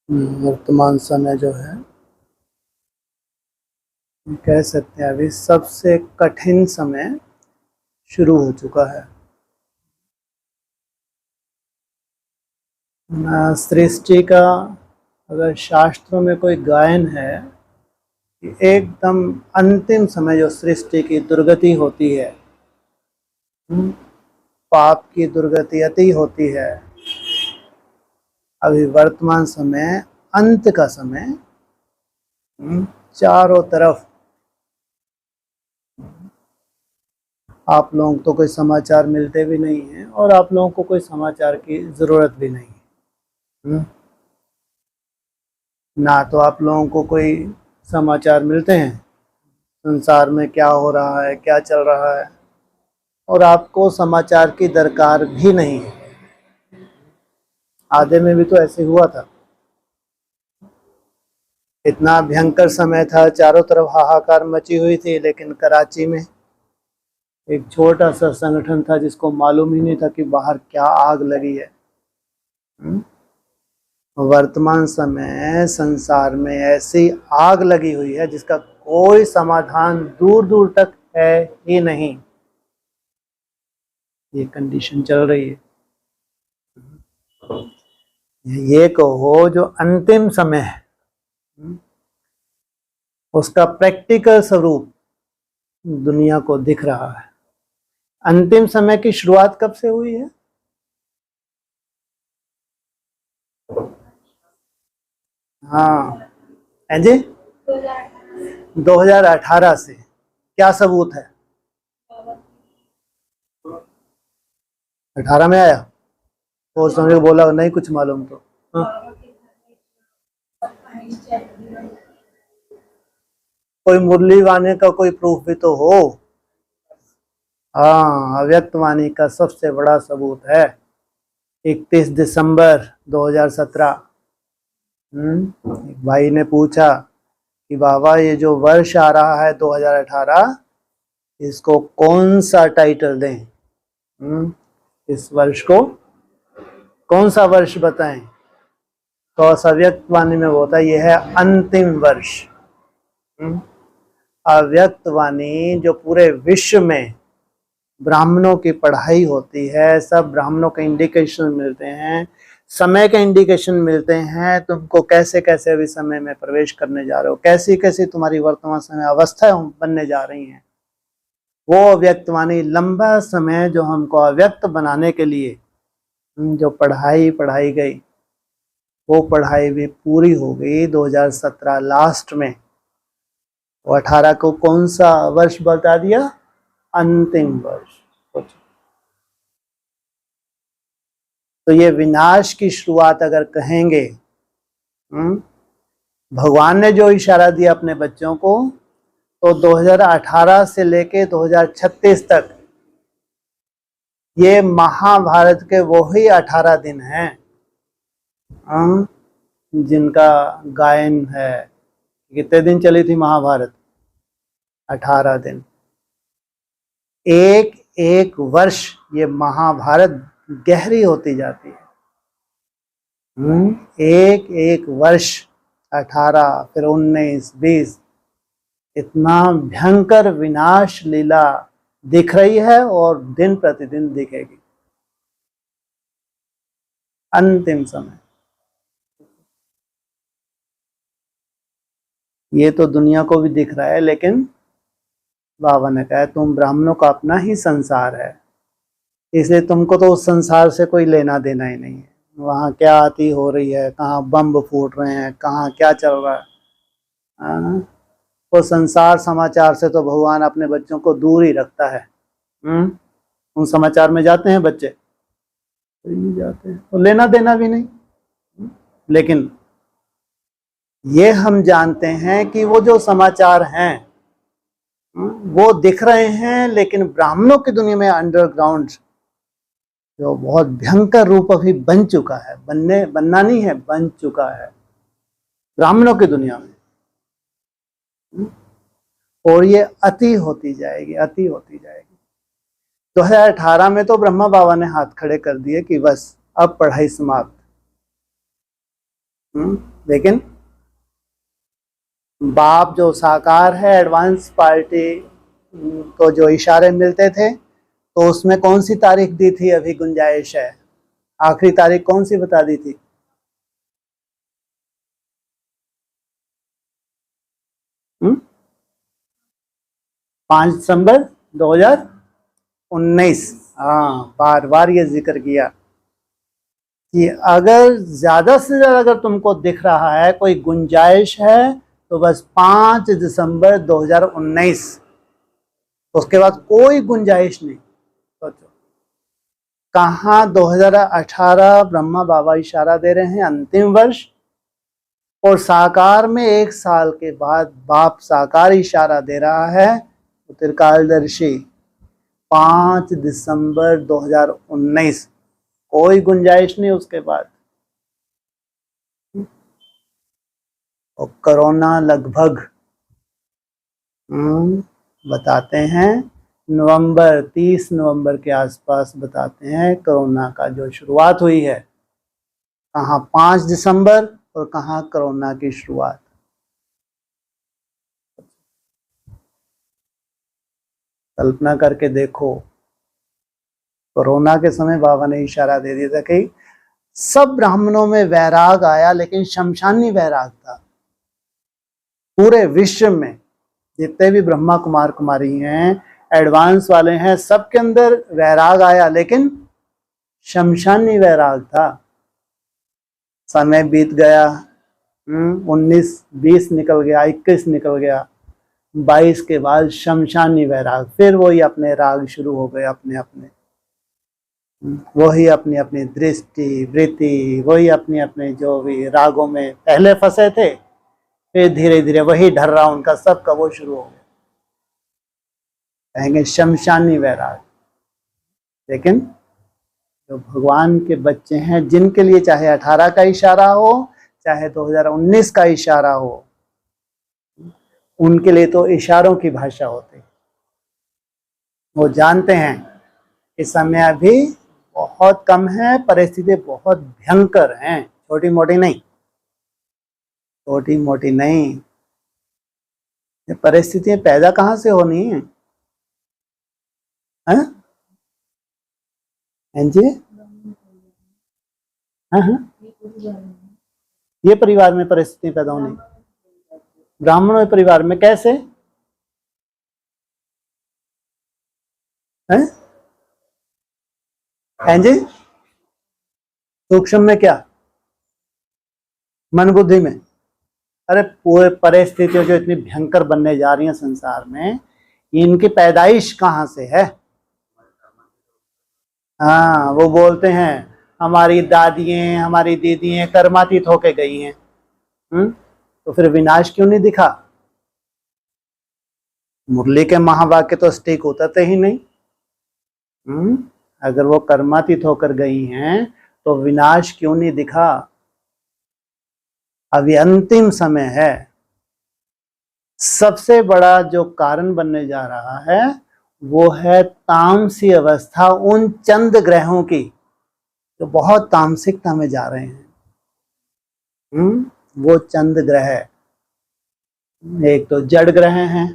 वर्तमान समय जो है कह सकते हैं अभी सबसे कठिन समय शुरू हो चुका है। सृष्टि का अगर शास्त्रों में कोई गायन है कि एकदम अंतिम समय जो सृष्टि की दुर्गति होती है, पाप की दुर्गति अति होती है। अभी वर्तमान समय अंत का समय, चारों तरफ आप लोगों को कोई समाचार मिलते भी नहीं हैं और आप लोगों को कोई समाचार की ज़रूरत भी नहीं है। ना तो आप लोगों को कोई समाचार मिलते हैं संसार में क्या हो रहा है, क्या चल रहा है, और आपको समाचार की दरकार भी नहीं है। आधे में भी तो ऐसे हुआ था। इतना भयंकर समय था, चारों तरफ हाहाकार मची हुई थी, लेकिन कराची में एक छोटा सा संगठन था जिसको मालूम ही नहीं था कि बाहर क्या आग लगी है। वर्तमान समय संसार में ऐसी आग लगी हुई है जिसका कोई समाधान दूर दूर तक है ही नहीं। ये कंडीशन चल रही है। ये कहो जो अंतिम समय है उसका प्रैक्टिकल स्वरूप दुनिया को दिख रहा है। अंतिम समय की शुरुआत कब से हुई है? हाँ, है जी, 2018 से। क्या सबूत है? 18 में आया और समझ बोला नहीं कुछ मालूम तो। हाँ? कोई मुरली गाने का कोई प्रूफ भी तो हो। हाँ, अव्यक्त वाणी का सबसे बड़ा सबूत है 31 दिसंबर 2017। एक भाई ने पूछा कि बाबा ये जो वर्ष आ रहा है 2018, इसको कौन सा टाइटल दें? इस वर्ष को कौन सा वर्ष बताएं? तो अव्यक्त वाणी में होता है ये है अंतिम वर्ष। अव्यक्त वाणी जो पूरे विश्व में ब्राह्मणों की पढ़ाई होती है, सब ब्राह्मणों के इंडिकेशन मिलते हैं, समय के इंडिकेशन मिलते हैं, तुमको कैसे कैसे अभी समय में प्रवेश करने जा रहे हो, कैसी कैसी तुम्हारी वर्तमान समय अवस्था बनने जा रही हैं। वो अव्यक्त वाणी लंबा समय जो हमको अव्यक्त बनाने के लिए जो पढ़ाई गई, वो पढ़ाई भी पूरी हो गई 2017 लास्ट में। वो 18 को कौन सा वर्ष बता दिया? अंतिम वर्ष। तो ये विनाश की शुरुआत अगर कहेंगे, भगवान ने जो इशारा दिया अपने बच्चों को, तो 2018 से लेके 2036 तक ये महाभारत के वही 18 दिन हैं जिनका गायन है। कितने दिन चली थी महाभारत? 18 दिन। एक एक वर्ष ये महाभारत गहरी होती जाती है। एक एक वर्ष 18, फिर 19, 20, इतना भयंकर विनाश लीला दिख रही है और दिन प्रतिदिन दिखेगी। अंतिम समय ये तो दुनिया को भी दिख रहा है, लेकिन बाबा ने कहा तुम ब्राह्मणों का अपना ही संसार है, इसलिए तुमको तो उस संसार से कोई लेना देना ही नहीं है। वहाँ क्या आती हो रही है, कहाँ बम फूट रहे हैं, कहाँ क्या चल रहा है, वो संसार समाचार से तो भगवान अपने बच्चों को दूर ही रखता है। उन समाचार में जाते हैं बच्चे? नहीं जाते हैं, और लेना देना भी नहीं। लेकिन ये हम जानते हैं कि वो जो समाचार हैं वो दिख रहे हैं, लेकिन ब्राह्मणों की दुनिया में अंडरग्राउंड जो बहुत भयंकर रूप अभी बन चुका है, बनना नहीं है, बन चुका है ब्राह्मणों की दुनिया में। और ये अति होती जाएगी, अति होती जाएगी। 2018 में तो ब्रह्मा बाबा ने हाथ खड़े कर दिए कि बस अब पढ़ाई समाप्त। लेकिन बाप जो साकार है, एडवांस पार्टी को जो इशारे मिलते थे, तो उसमें कौन सी तारीख दी थी? अभी गुंजाइश है, आखिरी तारीख कौन सी बता दी थी? 5 दिसंबर 2019। हाँ, बार बार ये जिक्र किया कि अगर ज्यादा से ज्यादा अगर तुमको दिख रहा है कोई गुंजाइश है तो बस 5 दिसंबर 2019, उसके बाद कोई गुंजाइश नहीं। सोचो कहाँ 2018 ब्रह्मा बाबा इशारा दे रहे हैं अंतिम वर्ष, और साकार में 1 साल के बाद बाप साकार इशारा दे रहा है, त्रिकालदर्शी 5 दिसंबर 2019, कोई गुंजाइश नहीं उसके बाद। और कोरोना लगभग बताते हैं नवंबर 30 नवंबर के आसपास बताते हैं कोरोना का जो शुरुआत हुई है। कहाँ 5 दिसंबर और कहाँ कोरोना की शुरुआत। कल्पना करके देखो, कोरोना के समय बाबा ने इशारा दे दिया था कि सब ब्राह्मणों में वैराग आया, लेकिन शमशानी वैराग था। पूरे विश्व में जितने भी ब्रह्मा कुमार कुमारी हैं, एडवांस वाले हैं, सबके अंदर वैराग आया, लेकिन शमशानी वैराग था। समय बीत गया, 19 20 निकल गया, 21 निकल गया, 22 के बाद शमशानी वैराग, फिर वही अपने राग शुरू हो गए, अपने अपने वही अपनी अपनी दृष्टि वृत्ति, वही अपने अपने जो भी रागों में पहले फंसे थे, फिर धीरे धीरे वही ढर्रा उनका सबका वो शुरू हो गया, कहेंगे शमशानी वैराग। लेकिन जो भगवान के बच्चे हैं, जिनके लिए चाहे 18 का इशारा हो, चाहे 2019 का इशारा हो, उनके लिए तो इशारों की भाषा होती। वो जानते हैं कि समय अभी बहुत कम है, परिस्थिति बहुत भयंकर हैं, छोटी मोटी नहीं, छोटी मोटी नहीं। ये परिस्थितियां पैदा कहाँ से होनी है? हाँ जी, हाँ, ये परिवार में परिस्थितियां पैदा होनी, ब्राह्मणों परिवार में कैसे हैं? हैं जी, सूक्ष्म में क्या? मन बुद्धि में। अरे पूरे परिस्थितियां जो इतनी भयंकर बनने जा रही हैं संसार में, इनकी पैदाइश कहाँ से है? हाँ, वो बोलते हैं हमारी दादियां हमारी दीदियां कर्मातीत होके गई हैं। तो फिर विनाश क्यों नहीं दिखा? मुरली के महावाक्य तो स्टिक उतरते ही नहीं। अगर वो कर्मातीत होकर गई हैं तो विनाश क्यों नहीं दिखा? अभी अंतिम समय है। सबसे बड़ा जो कारण बनने जा रहा है वो है तामसी अवस्था उन चंद ग्रहों की जो बहुत तामसिकता में जा रहे हैं। वो चंद ग्रह, एक तो जड़ ग्रह हैं,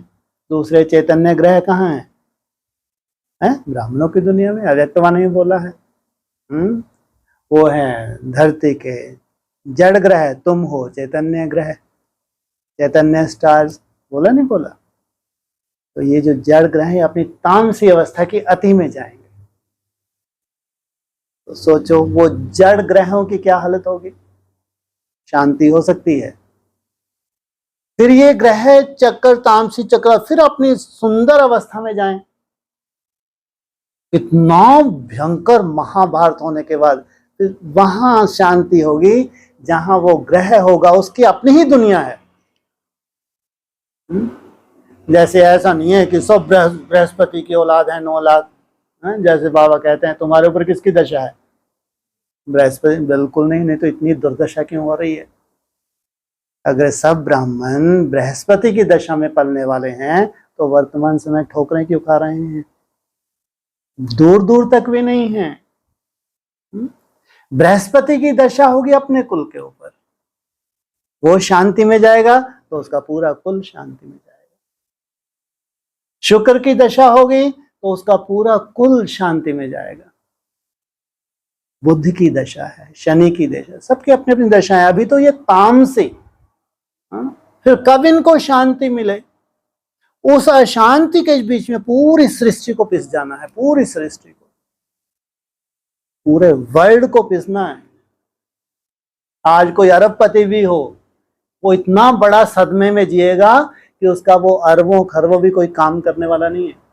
दूसरे चैतन्य ग्रह कहाँ हैं? ब्राह्मणों की दुनिया में, अव्यक्तवान ने बोला है। वो है धरती के जड़ ग्रह, तुम हो चैतन्य ग्रह, चैतन्य स्टार्स, बोला नहीं बोला? तो ये जो जड़ ग्रह है अपनी तामसी अवस्था की अति में जाएंगे। तो सोचो वो जड़ ग्रहों की क्या हालत होगी? शांति हो सकती है? फिर ये ग्रह चक्कर, तामसी चक्र, फिर अपनी सुंदर अवस्था में जाएं। इतना भयंकर महाभारत होने के बाद फिर वहां शांति होगी जहां वो ग्रह होगा उसकी अपनी ही दुनिया है। जैसे ऐसा नहीं है कि सब बृहस्पति की औलाद है 9 लाख, जैसे बाबा कहते हैं तुम्हारे ऊपर किसकी दशा है? बृहस्पति? बिल्कुल नहीं, नहीं तो इतनी दुर्दशा क्यों हो रही है? अगर सब ब्राह्मण बृहस्पति की दशा में पलने वाले हैं तो वर्तमान समय ठोकरें क्यों खा रहे हैं? दूर दूर तक भी नहीं है। बृहस्पति की दशा होगी अपने कुल के ऊपर, वो शांति में जाएगा तो उसका पूरा कुल शांति में जाएगा। शुक्र की दशा हो गई तो उसका पूरा कुल शांति में जाएगा। बुध की दशा है, शनि की दशा, सबकी अपनी अपनी दशा है। अभी तो ये तामसी, फिर कब इनको शांति मिले? उस अशांति के बीच में पूरी सृष्टि को पिस जाना है, पूरी सृष्टि को, पूरे वर्ल्ड को पिसना है। आज कोई अरबपति भी हो, वो इतना बड़ा सदमे में जिएगा कि उसका वो अरबों खरबों भी कोई काम करने वाला नहीं है।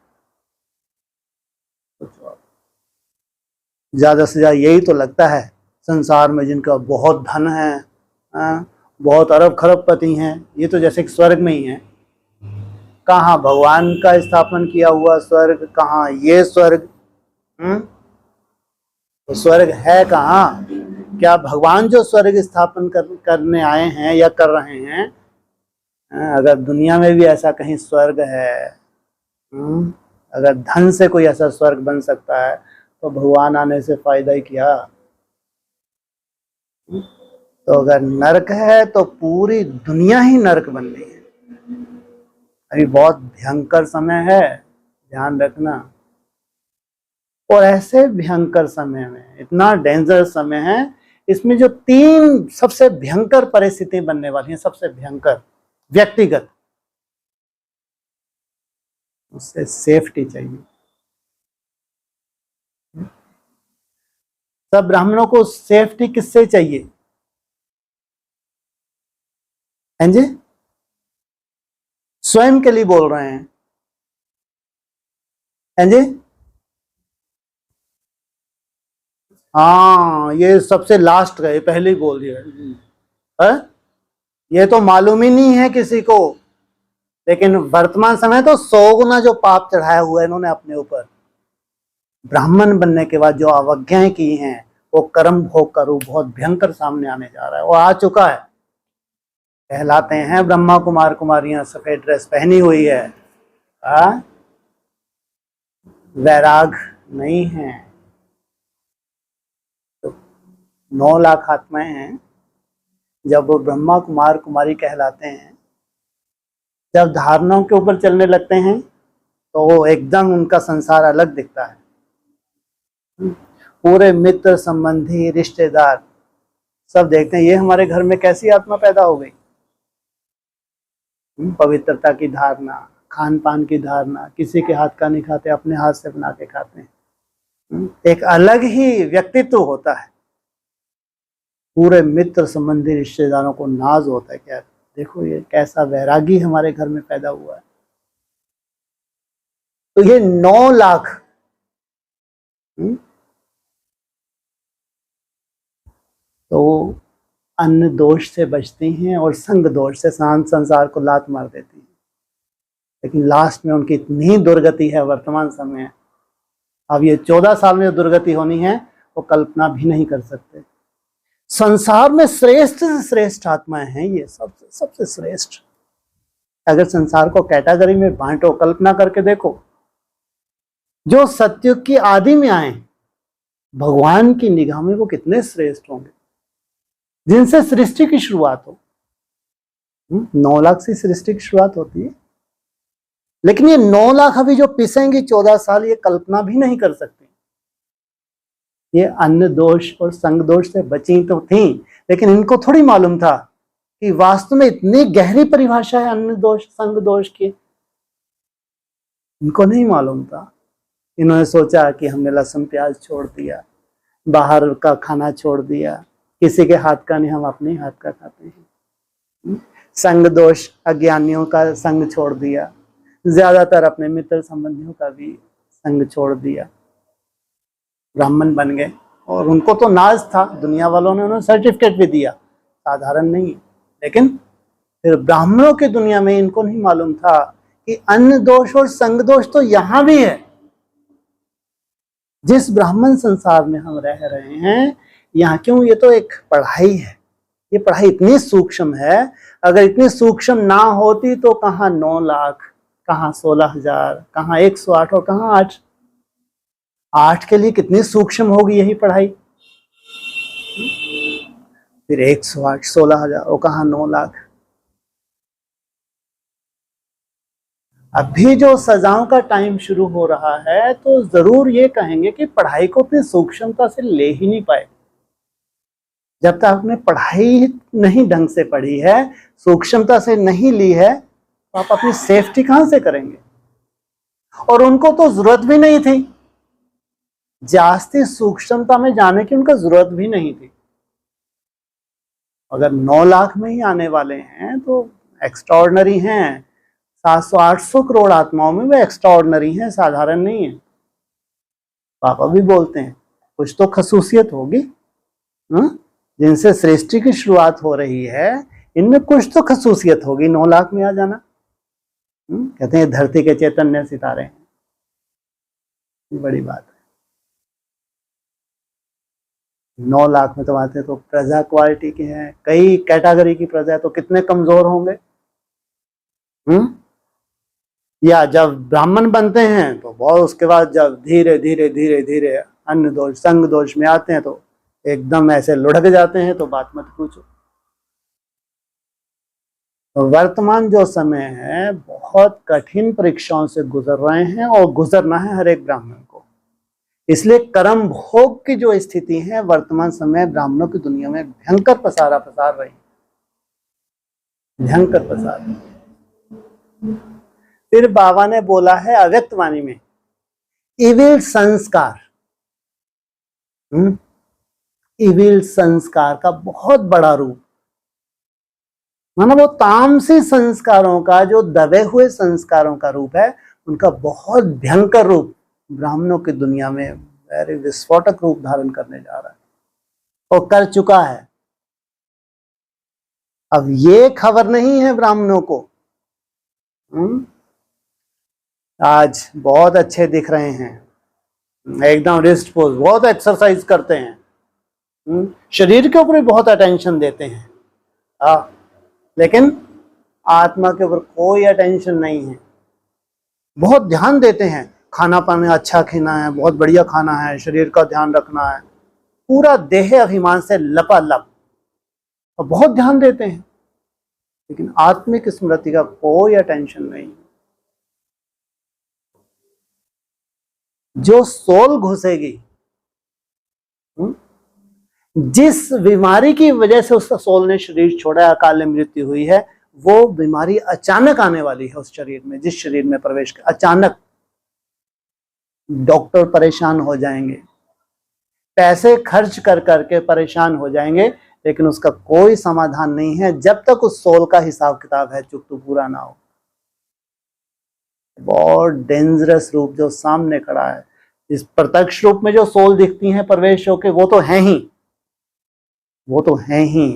ज्यादा से ज्यादा यही तो लगता है संसार में जिनका बहुत धन है, बहुत अरब खरबपति हैं, ये तो जैसे स्वर्ग में ही है। कहाँ भगवान का स्थापन किया हुआ स्वर्ग, कहाँ ये स्वर्ग? तो स्वर्ग है कहाँ? क्या भगवान जो स्वर्ग स्थापन करने आए हैं या कर रहे हैं, अगर दुनिया में भी ऐसा कहीं स्वर्ग है, अगर धन से कोई ऐसा स्वर्ग बन सकता है तो भगवान आने से फायदा ही क्या? तो अगर नरक है तो पूरी दुनिया ही नरक बन गई है। अभी बहुत भयंकर समय है, ध्यान रखना। और ऐसे भयंकर समय में, इतना डेंजर समय है, इसमें जो 3 सबसे भयंकर परिस्थिति बनने वाली हैं, सबसे भयंकर व्यक्तिगत, उससे सेफ्टी चाहिए। सब ब्राह्मणों को सेफ्टी किससे चाहिए? हैं जी? स्वयं के लिए बोल रहे हैं, हैं जी? हाँ, ये सबसे लास्ट गए, पहले ही बोल दिया है। ये तो मालूम ही नहीं है किसी को, लेकिन वर्तमान समय तो 100 गुना जो पाप चढ़ाया हुआ है इन्होंने अपने ऊपर। ब्राह्मण बनने के बाद जो अवज्ञाएं की हैं, वो कर्म भोग का रूप बहुत भयंकर सामने आने जा रहा है। वो आ चुका है। कहलाते हैं ब्रह्मा कुमार कुमारियां, सफेद ड्रेस पहनी हुई है, वैराग नहीं है। तो 9 लाख आत्माएं हैं। जब वो ब्रह्मा कुमार कुमारी कहलाते हैं, जब धारणाओं के ऊपर चलने लगते हैं तो वो एकदम उनका संसार अलग दिखता है। पूरे मित्र संबंधी रिश्तेदार सब देखते हैं ये हमारे घर में कैसी आत्मा पैदा हो गई। पवित्रता की धारणा, खान पान की धारणा, किसी के हाथ का नहीं खाते, अपने हाथ से बना के खाते हैं। एक अलग ही व्यक्तित्व होता है। पूरे मित्र संबंधी रिश्तेदारों को नाज होता है, क्या देखो ये कैसा वैरागी हमारे घर में पैदा हुआ है। तो ये 9 लाख तो अन्न दोष से बचती हैं और संग दोष से संसार को लात मार देती हैं। लेकिन लास्ट में उनकी इतनी दुर्गति है वर्तमान समय, अब ये 14 साल में जो दुर्गति होनी है वो कल्पना भी नहीं कर सकते। संसार में श्रेष्ठ से श्रेष्ठ आत्माएं हैं ये, सबसे श्रेष्ठ। अगर संसार को कैटेगरी में बांटो, कल्पना करके देखो, जो सत्युग की आदि में आए भगवान की निगाह में वो कितने श्रेष्ठ होंगे, जिनसे सृष्टि की शुरुआत हो। 9 लाख से सृष्टि की शुरुआत होती है, लेकिन ये 9 लाख अभी जो पिसेंगी 14 साल, ये कल्पना भी नहीं कर सकते। ये अन्न दोष और संग दोष से बची तो थी, लेकिन इनको थोड़ी मालूम था कि वास्तव में इतनी गहरी परिभाषा है अन्न दोष संग दोष की। इनको नहीं मालूम था। इन्होंने सोचा कि हमने लहसुन प्याज छोड़ दिया, बाहर का खाना छोड़ दिया, किसी के हाथ का नहीं, हम अपने हाथ का खाते हैं। संग दोष, अज्ञानियों का संग छोड़ दिया, ज्यादातर अपने मित्र संबंधियों का भी संग छोड़ दिया, ब्राह्मण बन गए। और उनको तो नाज था, दुनिया वालों ने उन्हें सर्टिफिकेट भी दिया, साधारण नहीं। लेकिन फिर ब्राह्मणों की दुनिया में इनको नहीं मालूम था कि अन्न दोष और संग दोष तो यहां भी है। जिस ब्राह्मण संसार में हम रह रहे हैं यहाँ, क्यों, ये तो एक पढ़ाई है। ये पढ़ाई इतनी सूक्ष्म है, अगर इतनी सूक्ष्म ना होती तो कहाँ 9 लाख, कहाँ 16,000, कहाँ 108 और कहाँ 8। 8 के लिए कितनी सूक्ष्म होगी यही पढ़ाई। फिर 108, 16,000, वो कहा 9 लाख। अभी जो सजाओं का टाइम शुरू हो रहा है तो जरूर ये कहेंगे कि पढ़ाई को अपनी सूक्ष्मता से ले ही नहीं पाए। जब तक आपने पढ़ाई नहीं ढंग से पढ़ी है, सूक्ष्मता से नहीं ली है, तो आप अपनी सेफ्टी कहां से करेंगे। और उनको तो जरूरत भी नहीं थी, जास्ती सूक्ष्मता में जाने की उनका जरूरत भी नहीं थी। अगर 9 लाख में ही आने वाले हैं तो एक्स्ट्राऑर्डिनरी हैं। 700-800 करोड़ आत्माओं में वे एक्स्ट्राऑर्डिनरी हैं, साधारण नहीं है। पापा भी बोलते हैं कुछ तो खसूसियत होगी, जिनसे सृष्टि की शुरुआत हो रही है, इनमें कुछ तो खसूसियत होगी 9 लाख में आ जाना। कहते हैं धरती के चैतन्य सितारे हैं, बड़ी बात है। 9 लाख में तो आते तो प्रजा क्वालिटी के हैं, कई कैटेगरी की प्रजा है, तो कितने कमजोर होंगे। या जब ब्राह्मण बनते हैं तो बहुत, उसके बाद जब धीरे धीरे धीरे धीरे अन्न दोष संग दोष में आते हैं तो एकदम ऐसे लुढ़क जाते हैं, तो बात मत पूछो। तो वर्तमान जो समय है बहुत कठिन परीक्षाओं से गुजर रहे हैं, और गुजरना है हर एक ब्राह्मण को। इसलिए कर्म भोग की जो स्थिति है वर्तमान समय ब्राह्मणों की दुनिया में भयंकर पसार रही, भयंकर पसार। फिर बाबा ने बोला है अव्यक्त वाणी में, इविल संस्कार, इविल संस्कार का बहुत बड़ा रूप, मानो वो तामसी संस्कारों का, जो दबे हुए संस्कारों का रूप है, उनका बहुत भयंकर रूप ब्राह्मणों की दुनिया में वेरी विस्फोटक रूप धारण करने जा रहा है, और कर चुका है। अब ये खबर नहीं है ब्राह्मणों को। आज बहुत अच्छे दिख रहे हैं, एकदम रिस्ट पोज, बहुत एक्सरसाइज करते हैं, शरीर के ऊपर भी बहुत अटेंशन देते हैं, लेकिन आत्मा के ऊपर कोई अटेंशन नहीं है। बहुत ध्यान देते हैं, खाना पाना अच्छा खाना है, बहुत बढ़िया खाना है, शरीर का ध्यान रखना है, पूरा देह अभिमान से लपालप, और बहुत ध्यान देते हैं, लेकिन आत्मिक स्मृति का कोई अटेंशन नहीं। जो सोल घुसेगी, जिस बीमारी की वजह से उसका सोल ने शरीर छोड़ा, अकाल मृत्यु हुई है, वो बीमारी अचानक आने वाली है उस शरीर में, जिस शरीर में प्रवेश कर, अचानक डॉक्टर परेशान हो जाएंगे, पैसे खर्च कर करके परेशान हो जाएंगे, लेकिन उसका कोई समाधान नहीं है जब तक उस सोल का हिसाब किताब है चुकता पूरा ना हो। बहुत डेंजरस रूप जो सामने खड़ा है, इस प्रत्यक्ष रूप में जो सोल दिखती हैं प्रवेश होके, वो तो है ही, वो तो है ही,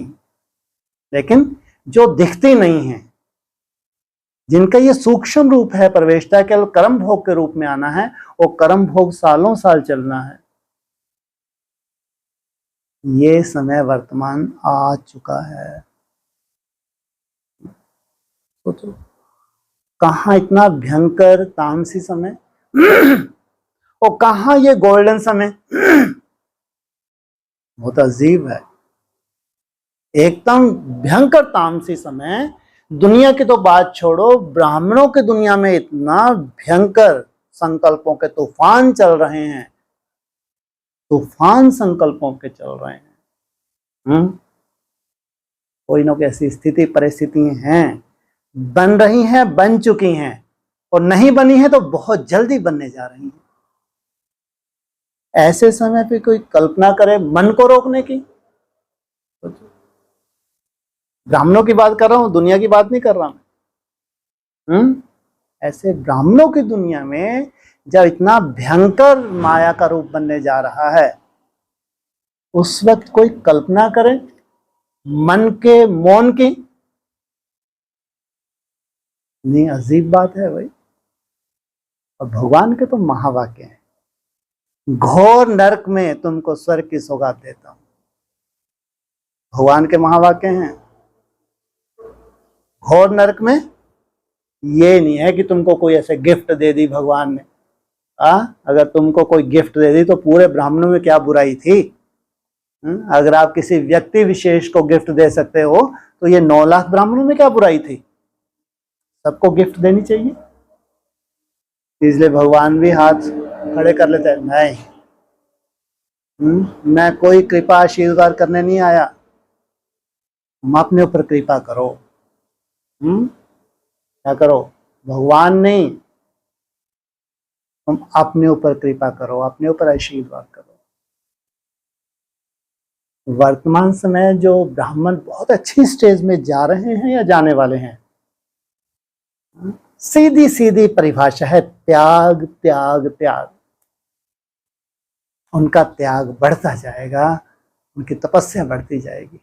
लेकिन जो दिखती नहीं है, जिनका ये सूक्ष्म रूप है प्रवेशता, केवल कर्म भोग के रूप में आना है, वो कर्म भोग सालों साल चलना है। ये समय वर्तमान आ चुका है। सोचो कहाँ इतना भयंकर तामसी समय और कहाँ ये गोल्डन समय, बहुत अजीब है। एकदम भयंकर तामसी समय, दुनिया की तो बात छोड़ो, ब्राह्मणों की दुनिया में इतना भयंकर संकल्पों के तूफान चल रहे हैं, तूफान संकल्पों के चल रहे हैं। कोई ना कोई ऐसी स्थिति परिस्थिति हैं, बन रही हैं, बन चुकी हैं, और नहीं बनी है तो बहुत जल्दी बनने जा रही हैं। ऐसे समय पे कोई कल्पना करे मन को रोकने की। ब्राह्मणों की बात कर रहा हूं, दुनिया की बात नहीं कर रहा मैं। ऐसे ब्राह्मणों की दुनिया में जब इतना भयंकर माया का रूप बनने जा रहा है, उस वक्त कोई कल्पना करे मन के मौन की। नहीं, अजीब बात है भाई। और भगवान के तो महावाक्य हैं, घोर नरक में तुमको स्वर्ग की सौगात देता हूं। भगवान के महावाक्य हैं। घोर नरक में ये नहीं है कि तुमको कोई ऐसे गिफ्ट दे दी भगवान ने। अगर तुमको कोई गिफ्ट दे दी तो पूरे ब्राह्मणों में क्या बुराई थी। अगर आप किसी व्यक्ति विशेष को गिफ्ट दे सकते हो तो ये 9 लाख ब्राह्मणों में क्या बुराई थी? सबको गिफ्ट देनी चाहिए। इसलिए भगवान भी हाथ खड़े कर लेते हैं, नहीं, मैं कोई कृपा आशीर्वाद करने नहीं आया, तुम अपने ऊपर कृपा करो। क्या करो? भगवान नहीं, तुम अपने ऊपर कृपा करो, अपने ऊपर आशीर्वाद करो। वर्तमान समय जो ब्राह्मण बहुत अच्छी स्टेज में जा रहे हैं या जाने वाले हैं, सीधी सीधी परिभाषा है, त्याग त्याग त्याग। उनका त्याग बढ़ता जाएगा, उनकी तपस्या बढ़ती जाएगी।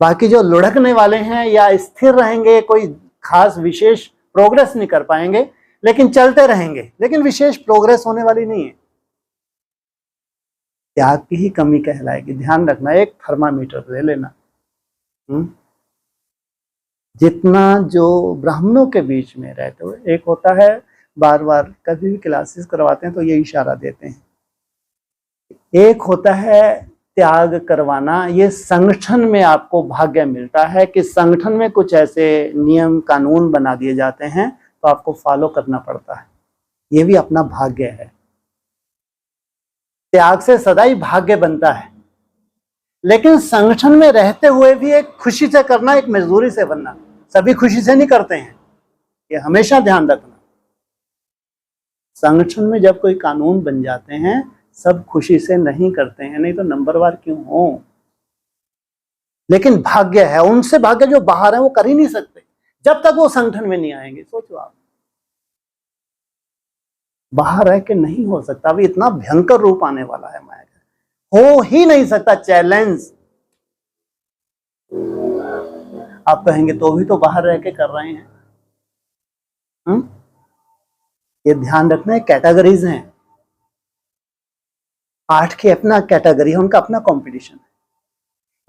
बाकी जो लुढ़कने वाले हैं या स्थिर रहेंगे, कोई खास विशेष प्रोग्रेस नहीं कर पाएंगे, लेकिन चलते रहेंगे, लेकिन विशेष प्रोग्रेस होने वाली नहीं है। त्याग की ही कमी कहलाएगी। ध्यान रखना, एक थर्मामीटर ले लेना। जितना जो ब्राह्मणों के बीच में रहते हुए, एक होता है, बार बार कभी भी क्लासेस करवाते हैं तो ये इशारा देते हैं, एक होता है त्याग करवाना। ये संगठन में आपको भाग्य मिलता है कि संगठन में कुछ ऐसे नियम कानून बना दिए जाते हैं तो आपको फॉलो करना पड़ता है, ये भी अपना भाग्य है। त्याग से सदा ही भाग्य बनता है, लेकिन संगठन में रहते हुए भी एक खुशी से करना, एक मजदूरी से बनना। सभी खुशी से नहीं करते हैं, ये हमेशा ध्यान रखना। संगठन में जब कोई कानून बन जाते हैं, सब खुशी से नहीं करते हैं, नहीं तो नंबरवार क्यों हो। लेकिन भाग्य है, उनसे भाग्य जो बाहर है वो कर ही नहीं सकते जब तक वो संगठन में नहीं आएंगे। सोचो आप, बाहर रह के नहीं हो सकता। अभी इतना भयंकर रूप आने वाला है माया का, हो ही नहीं सकता। चैलेंज। आप कहेंगे तो भी तो बाहर रह के कर रहे हैं। ये ध्यान रखना है, कैटेगरीज हैं। 8 की अपना कैटेगरी है, उनका अपना कंपटीशन है।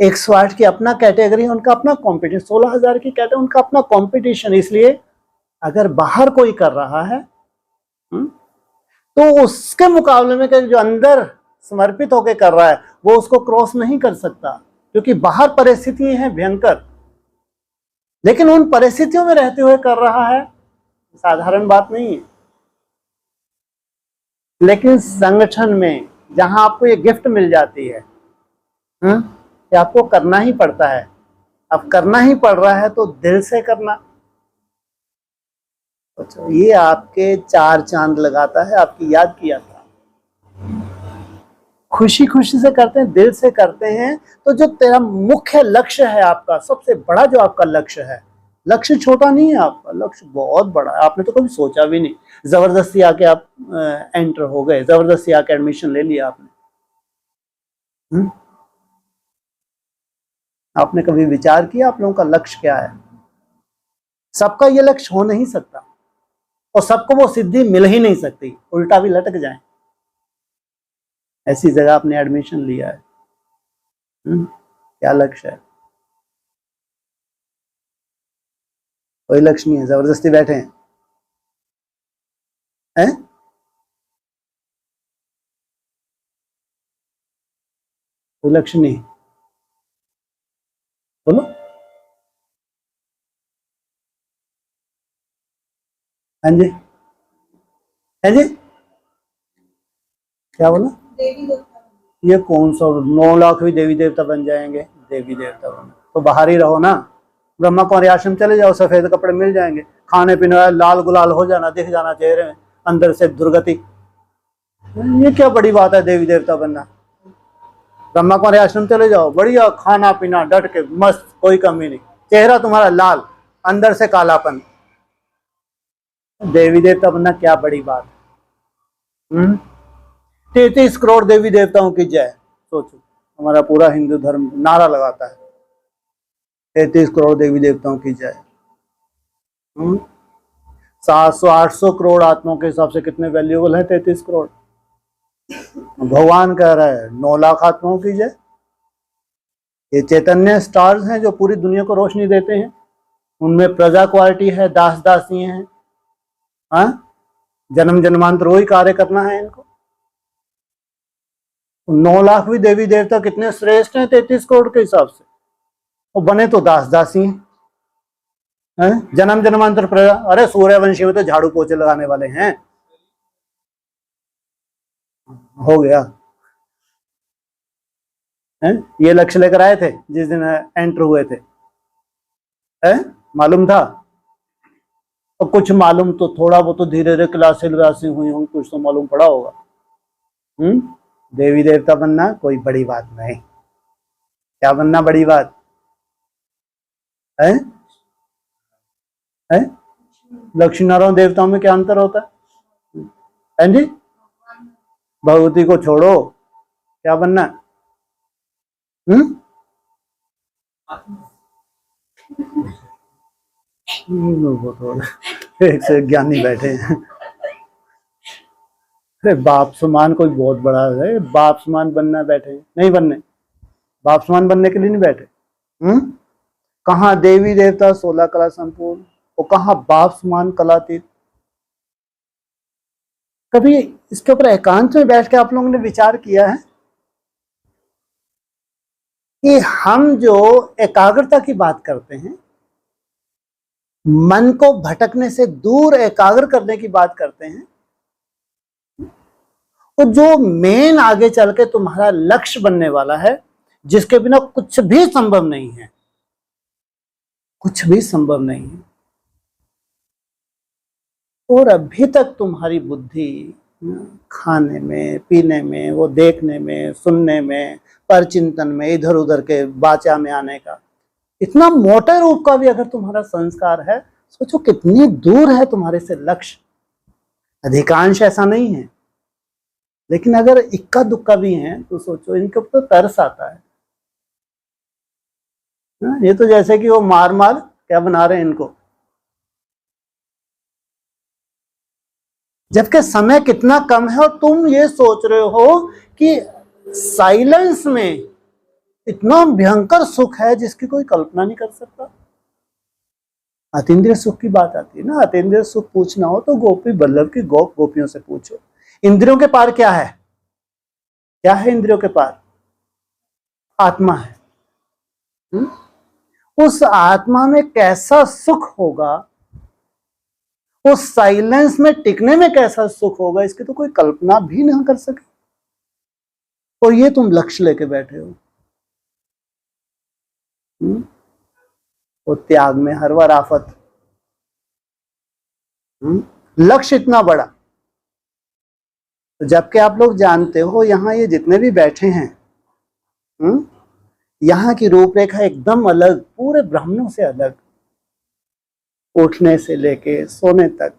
108 की अपना कैटेगरी है, उनका अपना कंपटीशन। 16,000 की कैटेगरी, उनका अपना कंपटीशन। इसलिए अगर बाहर कोई कर रहा है तो उसके मुकाबले में जो अंदर समर्पित होकर कर रहा है वो उसको क्रॉस नहीं कर सकता, क्योंकि बाहर परिस्थितियां हैं भयंकर। लेकिन उन परिस्थितियों में रहते हुए कर रहा है, साधारण बात नहीं है। लेकिन संगठन में जहां आपको ये गिफ्ट मिल जाती है कि आपको करना ही पड़ता है, अब करना ही पड़ रहा है तो दिल से करना। अच्छा, ये आपके 4 चांद लगाता है आपकी याद की यात्रा। खुशी खुशी से करते हैं, दिल से करते हैं, तो जो तेरा मुख्य लक्ष्य है, आपका सबसे बड़ा जो आपका लक्ष्य है, लक्ष्य छोटा नहीं है, आपका लक्ष्य बहुत बड़ा है। आपने तो कभी सोचा भी नहीं, जबरदस्ती आके आप एंटर हो गए, जबरदस्ती आके एडमिशन ले लिया आपने। आपने कभी विचार किया आप लोगों का लक्ष्य क्या है? सबका ये लक्ष्य हो नहीं सकता, और सबको वो सिद्धि मिल ही नहीं सकती, उल्टा भी लटक जाए। ऐसी जगह आपने एडमिशन लिया है, क्या लक्ष्य है? कोई लक्ष्य नहीं है, जबरदस्ती बैठे हैं, हैं? कोई लक्ष्य नहीं, बोलो। हाँ जी, है जी, क्या बोला? देवी देवता। ये कौन सा 9 लाख भी देवी देवता बन जाएंगे? देवी देवता बन तो बाहर ही रहो ना, ब्रह्मा कुमारी आश्रम चले जाओ, सफेद कपड़े मिल जाएंगे, खाने पीने लाल गुलाल हो जाना, दिख जाना चेहरे में, अंदर से दुर्गति। ये क्या बड़ी बात है देवी देवता बनना? ब्रह्मा कुमारी आश्रम चले जाओ, बढ़िया खाना पीना डट के मस्त, कोई कमी नहीं, चेहरा तुम्हारा लाल, अंदर से कालापन। देवी देवता बनना क्या बड़ी बात? 33 करोड़ देवी देवताओं की जय। सोचो, हमारा पूरा हिंदू धर्म नारा लगाता है 33 करोड़ देवी देवताओं की जय। 700-800 करोड़ आत्माओं के हिसाब से कितने वैल्यूएबल है 33 करोड़? भगवान कह रहा है 9 लाख आत्माओं की जय। ये चैतन्य स्टार्स हैं जो पूरी दुनिया को रोशनी देते हैं, उनमें प्रजा क्वालिटी है, दास दासी हैं। हाँ, जन्म जन्मांतर वही कार्य करना है इनको। 9 लाख भी देवी देवता कितने श्रेष्ठ हैं 33 करोड़ के हिसाब से, वो बने तो दास दासी हैं। जन्म जन्मांतर अरे सूर्यवंशी में तो झाड़ू पोछे लगाने वाले हैं। हो गया है? ये लक्ष्य लेकर आए थे जिस दिन एंटर हुए थे, मालूम था? और कुछ मालूम तो थोड़ा बहुत तो धीरे धीरे क्लासें हुई होंगी, कुछ तो मालूम पड़ा होगा। देवी देवता बनना कोई बड़ी बात नहीं। क्या बनना बड़ी बात है? लक्ष्मी नारायण देवताओं में क्या अंतर होता है जी? भगवती को छोड़ो, क्या बनना? एक से ज्ञानी बैठे हैं। अरे बाप समान कोई बहुत बड़ा है, बाप समान बनना बैठे नहीं बनने, बाप समान बनने के लिए नहीं बैठे। कहाँ देवी देवता 16 कला संपूर्ण, और कहाँ बाप समान कलातीत। कभी इसके ऊपर एकांत में बैठ के आप लोगों ने विचार किया है कि हम जो एकाग्रता की बात करते हैं, मन को भटकने से दूर एकाग्र करने की बात करते हैं, तो जो मेन आगे चल के तुम्हारा लक्ष्य बनने वाला है, जिसके बिना कुछ भी संभव नहीं है, कुछ भी संभव नहीं है, और अभी तक तुम्हारी बुद्धि खाने में, पीने में, वो देखने में, सुनने में, परचिंतन में, इधर उधर के बाचा में आने का, इतना मोटे रूप का भी अगर तुम्हारा संस्कार है, सोचो कितनी दूर है तुम्हारे से लक्ष्य। अधिकांश ऐसा नहीं है, लेकिन अगर इक्का दुक्का भी है तो सोचो, इनके ऊपर तो तरस आता है। ये तो जैसे कि वो मार मार क्या बना रहे हैं इनको, जबकि समय कितना कम है, और तुम ये सोच रहे हो कि साइलेंस में इतना भयंकर सुख है जिसकी कोई कल्पना नहीं कर सकता। अतीन्द्रिय सुख की बात आती है ना, अतीन्द्रिय सुख पूछना हो तो गोपी बल्लभ की गोपियों से पूछो। इंद्रियों के पार क्या है? क्या है इंद्रियों के पार? आत्मा है। उस आत्मा में कैसा सुख होगा, उस साइलेंस में टिकने में कैसा सुख होगा, इसकी तो कोई कल्पना भी नहीं कर सके। और ये तुम लक्ष्य लेके बैठे हो। वो त्याग में हर बार आफत। लक्ष्य इतना बड़ा, तो जबकि आप लोग जानते हो यहाँ ये जितने भी बैठे हैं, यहाँ की रूपरेखा एकदम अलग, पूरे ब्राह्मणों से अलग। उठने से लेके सोने तक,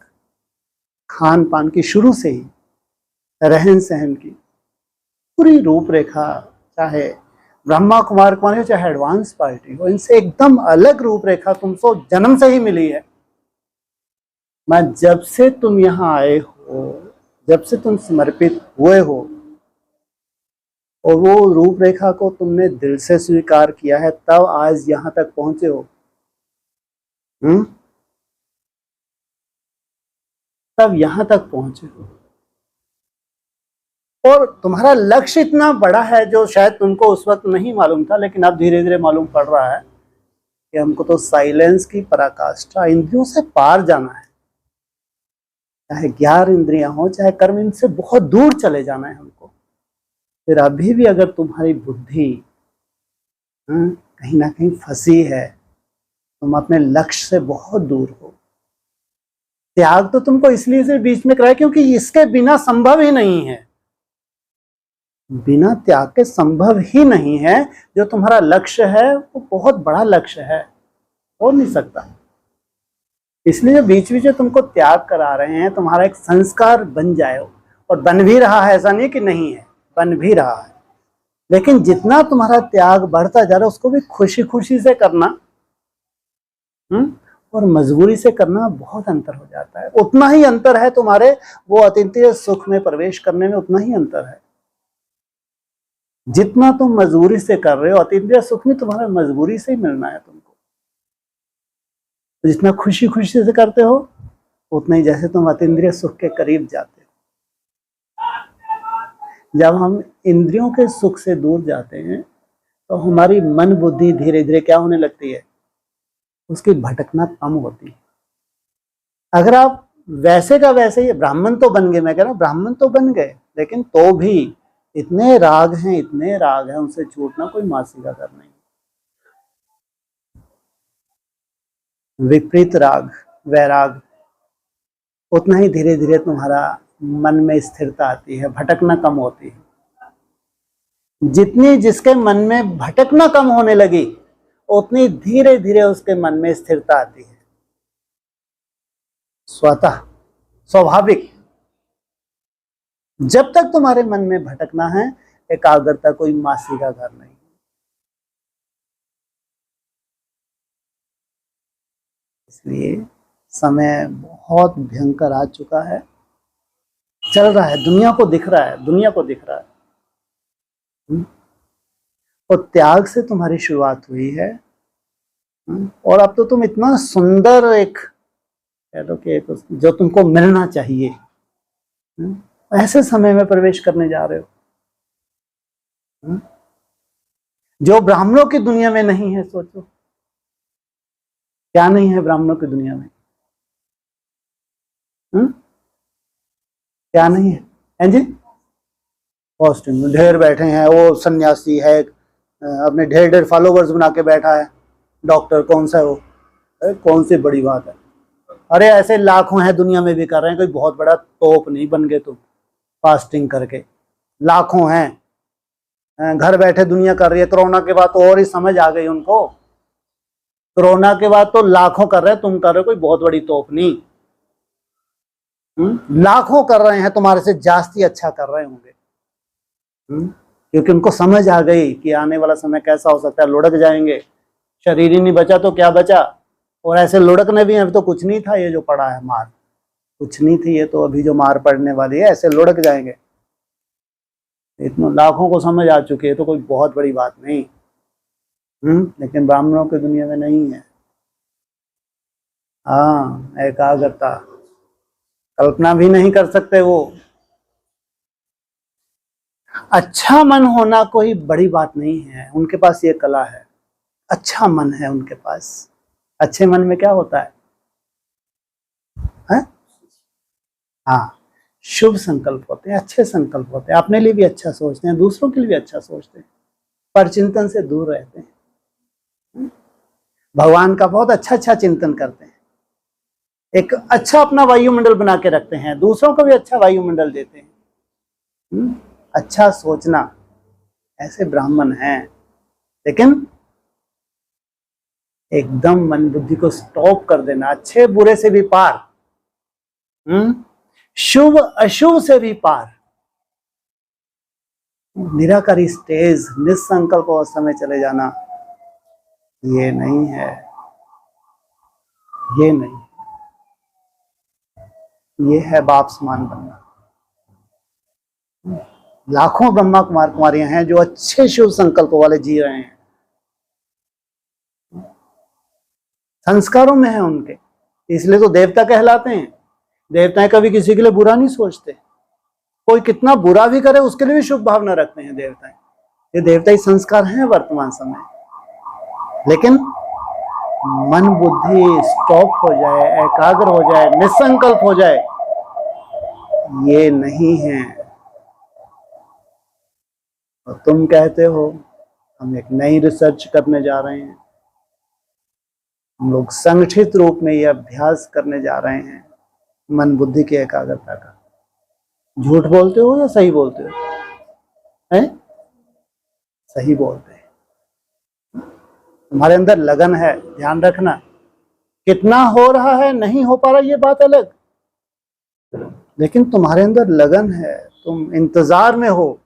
खान पान की शुरू से ही, रहन सहन की पूरी रूपरेखा, चाहे ब्रह्मा कुमार कौन हो चाहे एडवांस पार्टी हो, इनसे एकदम अलग रूपरेखा तुमको जन्म से ही मिली है। मैं जब से तुम यहाँ आए हो, जब से तुम समर्पित हुए हो, और वो रूपरेखा को तुमने दिल से स्वीकार किया है, तब आज यहाँ तक पहुंचे हो। तब यहाँ तक पहुंचे हो, और तुम्हारा लक्ष्य इतना बड़ा है जो शायद तुमको उस वक्त नहीं मालूम था, लेकिन अब धीरे धीरे मालूम पड़ रहा है कि हमको तो साइलेंस की पराकाष्ठा, इंद्रियों से पार जाना है। चाहे 11 इंद्रियां हो, चाहे कर्म, इनसे बहुत दूर चले जाना है हमको। फिर अभी भी अगर तुम्हारी बुद्धि कहीं ना कहीं फंसी है, तुम अपने लक्ष्य से बहुत दूर हो। त्याग तो तुमको इसलिए से बीच में कराया क्योंकि इसके बिना संभव ही नहीं है। बिना त्याग के संभव ही नहीं है। जो तुम्हारा लक्ष्य है वो बहुत बड़ा लक्ष्य है, हो नहीं सकता। इसलिए बीच बीच में तुमको त्याग करा रहे हैं, तुम्हारा एक संस्कार बन जाए, और बन भी रहा है, ऐसा नहीं कि नहीं है, बन भी रहा है। लेकिन जितना तुम्हारा त्याग बढ़ता जा रहा है, उसको भी खुशी खुशी से करना और मजबूरी से करना बहुत अंतर हो जाता है। उतना ही अंतर है तुम्हारे वो अतीन्द्रिय सुख में प्रवेश करने में, उतना ही अंतर है। जितना तुम मजबूरी से कर रहे हो, अतीन्द्रिय सुख में तुम्हारा मजबूरी से ही मिलना है तुमको। जितना खुशी खुशी से करते हो, उतना ही जैसे तुम अतीन्द्रिय सुख के करीब जाते हो। जब हम इंद्रियों के सुख से दूर जाते हैं तो हमारी मन बुद्धि धीरे धीरे क्या होने लगती है, उसकी भटकना कम होती है। अगर आप वैसे का वैसे ही ब्राह्मण तो बन गए, मैं कह रहा हूं ब्राह्मण तो बन गए, लेकिन तो भी इतने राग हैं, इतने राग हैं, उनसे छूटना कोई मासी का कर नहीं। विपरीत राग वैराग, उतना ही धीरे धीरे तुम्हारा मन में स्थिरता आती है, भटकना कम होती है। जितनी जिसके मन में भटकना कम होने लगी उतनी धीरे धीरे उसके मन में स्थिरता आती है, स्वतः स्वाभाविक। जब तक तुम्हारे मन में भटकना है, एकाग्रता कोई मासी का घर नहीं। इसलिए समय बहुत भयंकर आ चुका है, चल रहा है, दुनिया को दिख रहा है, दुनिया को दिख रहा है। और त्याग से तुम्हारी शुरुआत हुई है, और अब तो तुम इतना सुंदर एक कह दो कि जो तुमको मिलना चाहिए, ऐसे समय में प्रवेश करने जा रहे हो जो ब्राह्मणों की दुनिया में नहीं है। सोचो क्या नहीं है ब्राह्मणों की दुनिया में, क्या नहीं है जी? पोस्टिंग में ढेर बैठे हैं, वो सन्यासी है, अपने ढेर ढेर फॉलोवर्स बना के बैठा है, डॉक्टर कौन सा है वो, कौन सी बड़ी बात है। अरे ऐसे लाखों हैं दुनिया में भी कर रहे हैं, कोई बहुत बड़ा तोप नहीं बन गए तुम फास्टिंग करके, लाखों हैं घर बैठे दुनिया कर रही है। कोरोना के बाद तो और ही समझ आ गई उनको, कोरोना के बाद तो लाखों कर रहे हैं, तुम कर रहे हो कोई बहुत बड़ी तोप नहीं। लाखों कर रहे हैं, तुम्हारे से जास्ती अच्छा कर रहे होंगे, क्योंकि उनको समझ आ गई कि आने वाला समय कैसा हो सकता है, लुढ़क जाएंगे, शरीर ही नहीं बचा तो क्या बचा। और ऐसे लुढ़कने भी अभी तो कुछ नहीं था, ये जो पड़ा है मार कुछ नहीं थी, ये तो अभी जो मार पड़ने वाली है, ऐसे लुढ़क जाएंगे। इतने लाखों को समझ आ चुकी है, तो कोई बहुत बड़ी बात नहीं। लेकिन ब्राह्मणों की दुनिया में नहीं है। हाँ, एकाग्रता कल्पना भी नहीं कर सकते वो। अच्छा मन होना कोई बड़ी बात नहीं है, उनके पास ये कला है, अच्छा मन है उनके पास। अच्छे मन में क्या होता है? हाँ, शुभ संकल्प होते हैं, अच्छे संकल्प होते हैं, अपने लिए भी अच्छा सोचते हैं, दूसरों के लिए भी अच्छा सोचते हैं, परचिंतन से दूर रहते हैं, भगवान का बहुत अच्छा अच्छा चिंतन करते हैं, एक अच्छा अपना वायुमंडल बना के रखते हैं, दूसरों को भी अच्छा वायुमंडल देते हैं। अच्छा सोचना, ऐसे ब्राह्मण हैं। लेकिन एकदम मन बुद्धि को स्टॉप कर देना, अच्छे बुरे से भी पार, शुभ अशुभ से भी पार, निराकारी स्टेज, निसंकल्प अवस्था में चले जाना, ये नहीं है, ये नहीं, ये है बाप समान बनना। लाखों ब्रह्मा कुमार कुमारियां हैं जो अच्छे शिव संकल्प वाले जी रहे हैं, संस्कारों में है उनके, इसलिए तो देवता कहलाते हैं। देवताएं कभी किसी के लिए बुरा नहीं सोचते, कोई कितना बुरा भी करे उसके लिए भी शुभ भावना रखते हैं देवताएं। ये देवताई संस्कार हैं वर्तमान समय। लेकिन मन बुद्धि स्टॉप हो जाए, एकाग्र हो जाए, निसंकल्प हो जाए, ये नहीं है। और तुम कहते हो हम एक नई रिसर्च करने जा रहे हैं, हम लोग संगठित रूप में यह अभ्यास करने जा रहे हैं मन बुद्धि की एकाग्रता का। झूठ बोलते हो या सही बोलते हो? हैं? सही बोलते हैं। तुम्हारे अंदर लगन है, ध्यान रखना। कितना हो रहा है, नहीं हो पा रहा, ये बात अलग, लेकिन तुम्हारे अंदर लगन है, तुम इंतजार में हो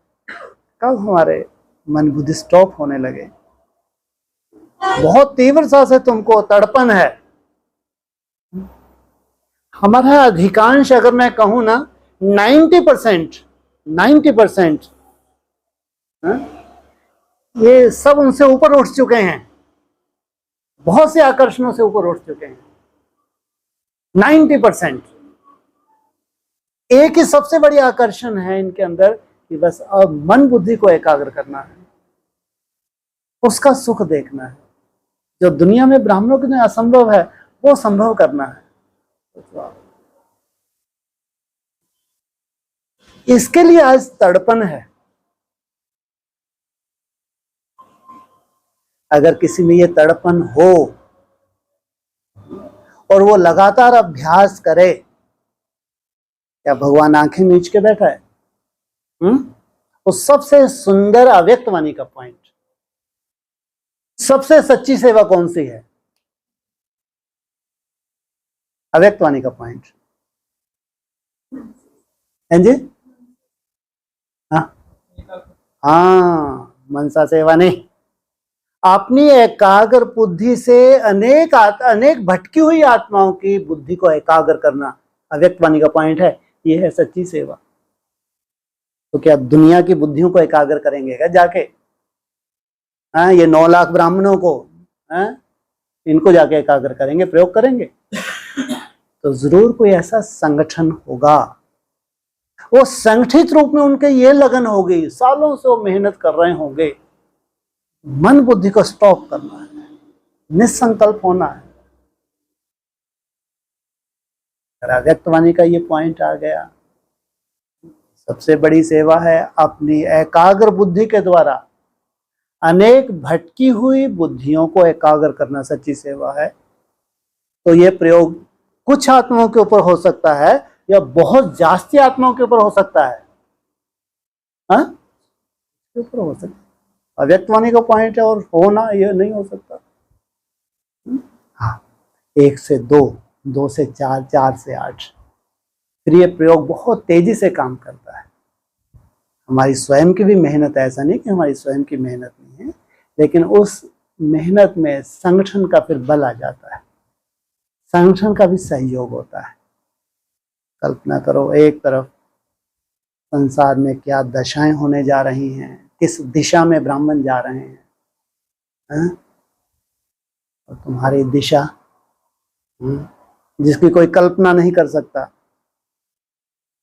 कब हमारे मन बुद्धि स्टॉप होने लगे। बहुत तीव्रता से तुमको तड़पन है। हमारा अधिकांश, अगर मैं कहूं ना 90% ये सब उनसे ऊपर उठ चुके हैं, बहुत से आकर्षणों से ऊपर उठ चुके हैं। 90% एक ही सबसे बड़ी आकर्षण है इनके अंदर कि बस अब मन बुद्धि को एकाग्र करना है, उसका सुख देखना है। जो दुनिया में ब्राह्मणों के लिए असंभव है वो संभव करना है। इसके लिए आज तड़पन है। अगर किसी में ये तड़पन हो और वो लगातार अभ्यास करे, क्या भगवान आंखें मीच के बैठा है? वो सबसे सुंदर अव्यक्त वाणी का पॉइंट, सबसे सच्ची सेवा कौन सी है? अव्यक्त वाणी का पॉइंट है जी। हाँ, मनसा सेवा नहीं, अपनी एकाग्र बुद्धि से अनेक भटकी हुई आत्माओं की बुद्धि को एकाग्र करना अव्यक्त वाणी का पॉइंट है। ये है सच्ची सेवा। तो क्या दुनिया की बुद्धियों को एकाग्र करेंगे क्या जाके? ये 9 लाख ब्राह्मणों को, इनको जाके एकाग्र करेंगे, प्रयोग करेंगे? तो जरूर कोई ऐसा संगठन होगा, वो संगठित रूप में उनके ये लगन होगी, सालों से वो मेहनत कर रहे होंगे, मन बुद्धि को स्टॉप करना है, निसंकल्प होना है। अव्यक्त वाणी का ये पॉइंट आ गया। सबसे बड़ी सेवा है अपनी एकाग्र बुद्धि के द्वारा अनेक भटकी हुई बुद्धियों को एकाग्र करना, सच्ची सेवा है। तो ये प्रयोग कुछ आत्माओं के ऊपर हो सकता है या बहुत जास्ती आत्माओं के ऊपर हो सकता है, ऊपर हो सकता है। अव्यक्त वाणी का पॉइंट है और होना ये नहीं हो सकता। हाँ, 1 से 2, 2 से 4, 4 से 8, फिर ये प्रयोग बहुत तेजी से काम करता है। हमारी स्वयं की भी मेहनत है, ऐसा नहीं कि हमारी स्वयं की मेहनत नहीं है, लेकिन उस मेहनत में संगठन का फिर बल आ जाता है, संगठन का भी सहयोग होता है। कल्पना करो, एक तरफ संसार में क्या दशाएं होने जा रही हैं, किस दिशा में ब्राह्मण जा रहे हैं, और तुम्हारी दिशा जिसकी कोई कल्पना नहीं कर सकता,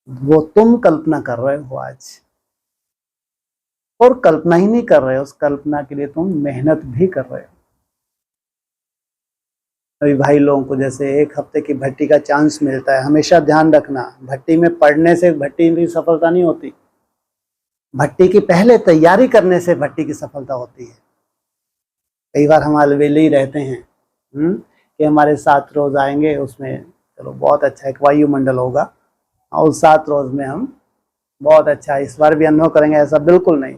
वो तुम कल्पना कर रहे हो आज। और कल्पना ही नहीं कर रहे हो, उस कल्पना के लिए तुम मेहनत भी कर रहे हो। अभी भाई लोगों को जैसे 1 हफ्ते की भट्टी का चांस मिलता है, हमेशा ध्यान रखना, भट्टी में पढ़ने से भट्टी की सफलता नहीं होती, भट्टी की पहले तैयारी करने से भट्टी की सफलता होती है। कई बार हम अलवेले ही रहते हैं कि हमारे 7 रोज आएंगे, उसमें चलो बहुत अच्छा एक वायुमंडल होगा और उस 7 रोज में हम बहुत अच्छा इस बार भी अनुभव करेंगे, ऐसा बिल्कुल नहीं।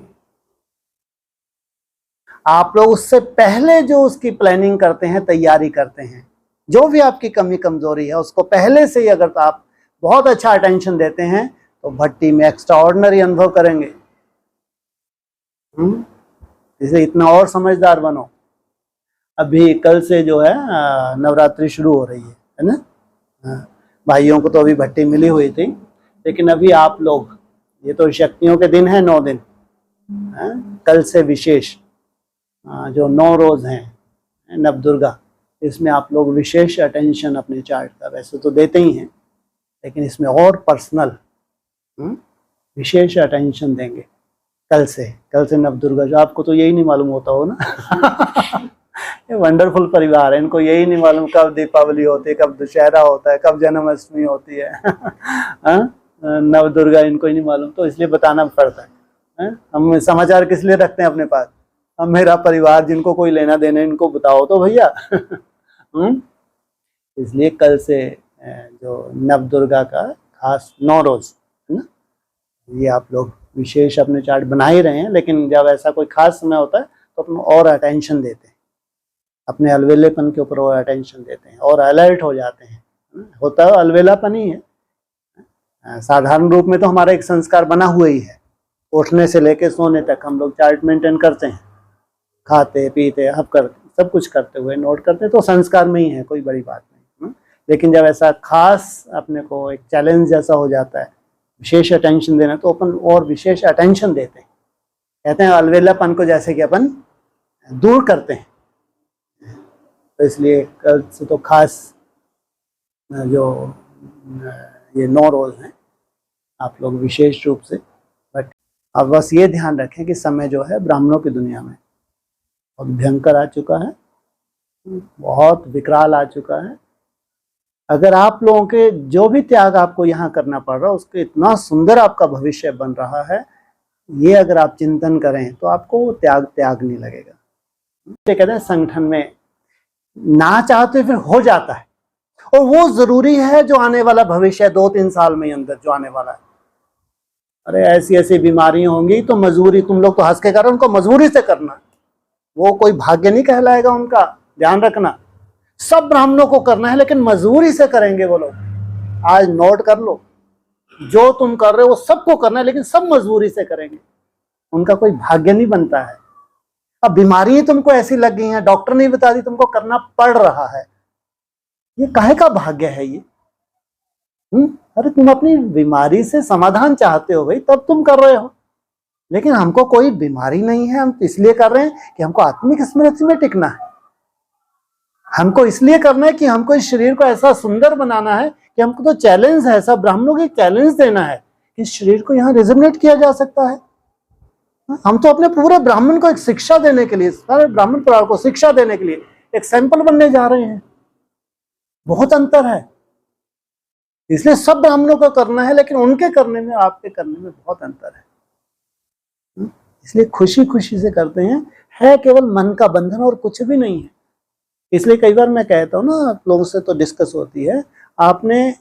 आप लोग उससे पहले जो उसकी प्लानिंग करते हैं, तैयारी करते हैं, जो भी आपकी कमी कमजोरी है उसको पहले से ही अगर तो आप बहुत अच्छा अटेंशन देते हैं तो भट्टी में एक्स्ट्रा ऑर्डिनरी अनुभव करेंगे। इसे इतना और समझदार बनो। अभी कल से जो है नवरात्रि शुरू हो रही है ना। भाइयों को तो अभी भट्टी मिली हुई थी, लेकिन अभी आप लोग, ये तो शक्तियों के दिन है, 9 दिन, कल से विशेष जो 9 रोज हैं नवदुर्गा, इसमें आप लोग विशेष अटेंशन अपने चार्ट का वैसे तो देते ही हैं, लेकिन इसमें और पर्सनल विशेष अटेंशन देंगे कल से नवदुर्गा। जो आपको तो यही नहीं मालूम होता हो ना ये वंडरफुल परिवार है, इनको यही नहीं मालूम कब दीपावली होती है, कब दशहरा होता है, कब जन्माष्टमी होती है नवदुर्गा इनको ही नहीं मालूम, तो इसलिए बताना पड़ता है। हम समाचार किस लिए रखते हैं अपने पास? अब मेरा परिवार जिनको कोई लेना देना इनको बताओ तो भैया इसलिए कल से जो नवदुर्गा का खास 9 रोज है ना, ये आप लोग विशेष अपने चार्ट बना ही रहे हैं, लेकिन जब ऐसा कोई खास समय होता है तो अपन और अटेंशन देते हैं, अपने अलवेलेपन के ऊपर और अटेंशन देते हैं और अलर्ट हो जाते हैं। होता है अलवेलापन ही है, साधारण रूप में तो हमारा एक संस्कार बना हुआ ही है, उठने से लेकर सोने तक हम लोग चार्ट मेंटेन करते हैं, खाते पीते हब करते सब कुछ करते हुए नोट करते, तो संस्कार में ही है, कोई बड़ी बात नहीं। लेकिन जब ऐसा खास अपने को एक चैलेंज जैसा हो जाता है, विशेष अटेंशन देना, तो अपन और विशेष अटेंशन देते हैं, कहते हैं अलवेलापन को जैसे कि अपन दूर करते हैं। तो इसलिए कल से तो खास जो ये 9 रोज हैं आप लोग विशेष रूप से अब बस ये ध्यान रखें कि समय जो है ब्राह्मणों की दुनिया में बहुत भयंकर आ चुका है, बहुत विकराल आ चुका है। अगर आप लोगों के जो भी त्याग आपको यहाँ करना पड़ रहा है उसके इतना सुंदर आपका भविष्य बन रहा है, ये अगर आप चिंतन करें तो आपको वो त्याग नहीं लगेगा। ये कहते हैं संगठन में ना चाहते फिर हो जाता है, और वो जरूरी है जो आने वाला भविष्य है 2-3 साल में अंदर जो आने वाला है। अरे ऐसी ऐसी बीमारियां होंगी तो मजबूरी, तुम लोग तो हंस के कर रहे हो, उनको मजबूरी से करना, वो कोई भाग्य नहीं कहलाएगा उनका, ध्यान रखना। सब ब्राह्मणों को करना है लेकिन मजबूरी से करेंगे वो लोग। आज नोट कर लो, जो तुम कर रहे हो वो सबको करना है लेकिन सब मजबूरी से करेंगे, उनका कोई भाग्य नहीं बनता है। अब बीमारी तुमको ऐसी लग गई है, डॉक्टर ने बता दी, तुमको करना पड़ रहा है, ये काहे का भाग्य है ये? अरे तुम अपनी बीमारी से समाधान चाहते हो भाई, तब तुम कर रहे हो। लेकिन हमको कोई बीमारी नहीं है, हम इसलिए कर रहे हैं कि हमको आत्मिक स्मृति में टिकना है। हमको इसलिए करना है कि हमको इस शरीर को ऐसा सुंदर बनाना है कि हमको तो चैलेंज है, सब ब्राह्मणों को चैलेंज देना है कि इस शरीर को यहाँ रिजोनेट किया जा सकता है। हम तो अपने पूरे ब्राह्मण को एक शिक्षा देने के लिए, सारे ब्राह्मण परिवार को शिक्षा देने के लिए एक सैंपल बनने जा रहे हैं। बहुत अंतर है, इसलिए सब ब्राह्मणों को करना है लेकिन उनके करने में आपके करने में बहुत अंतर है। इसलिए खुशी खुशी से करते हैं, है केवल मन का बंधन और कुछ भी नहीं है। इसलिए कई बार मैं कहता हूं ना, आप लोगों से तो डिस्कस होती है, आपने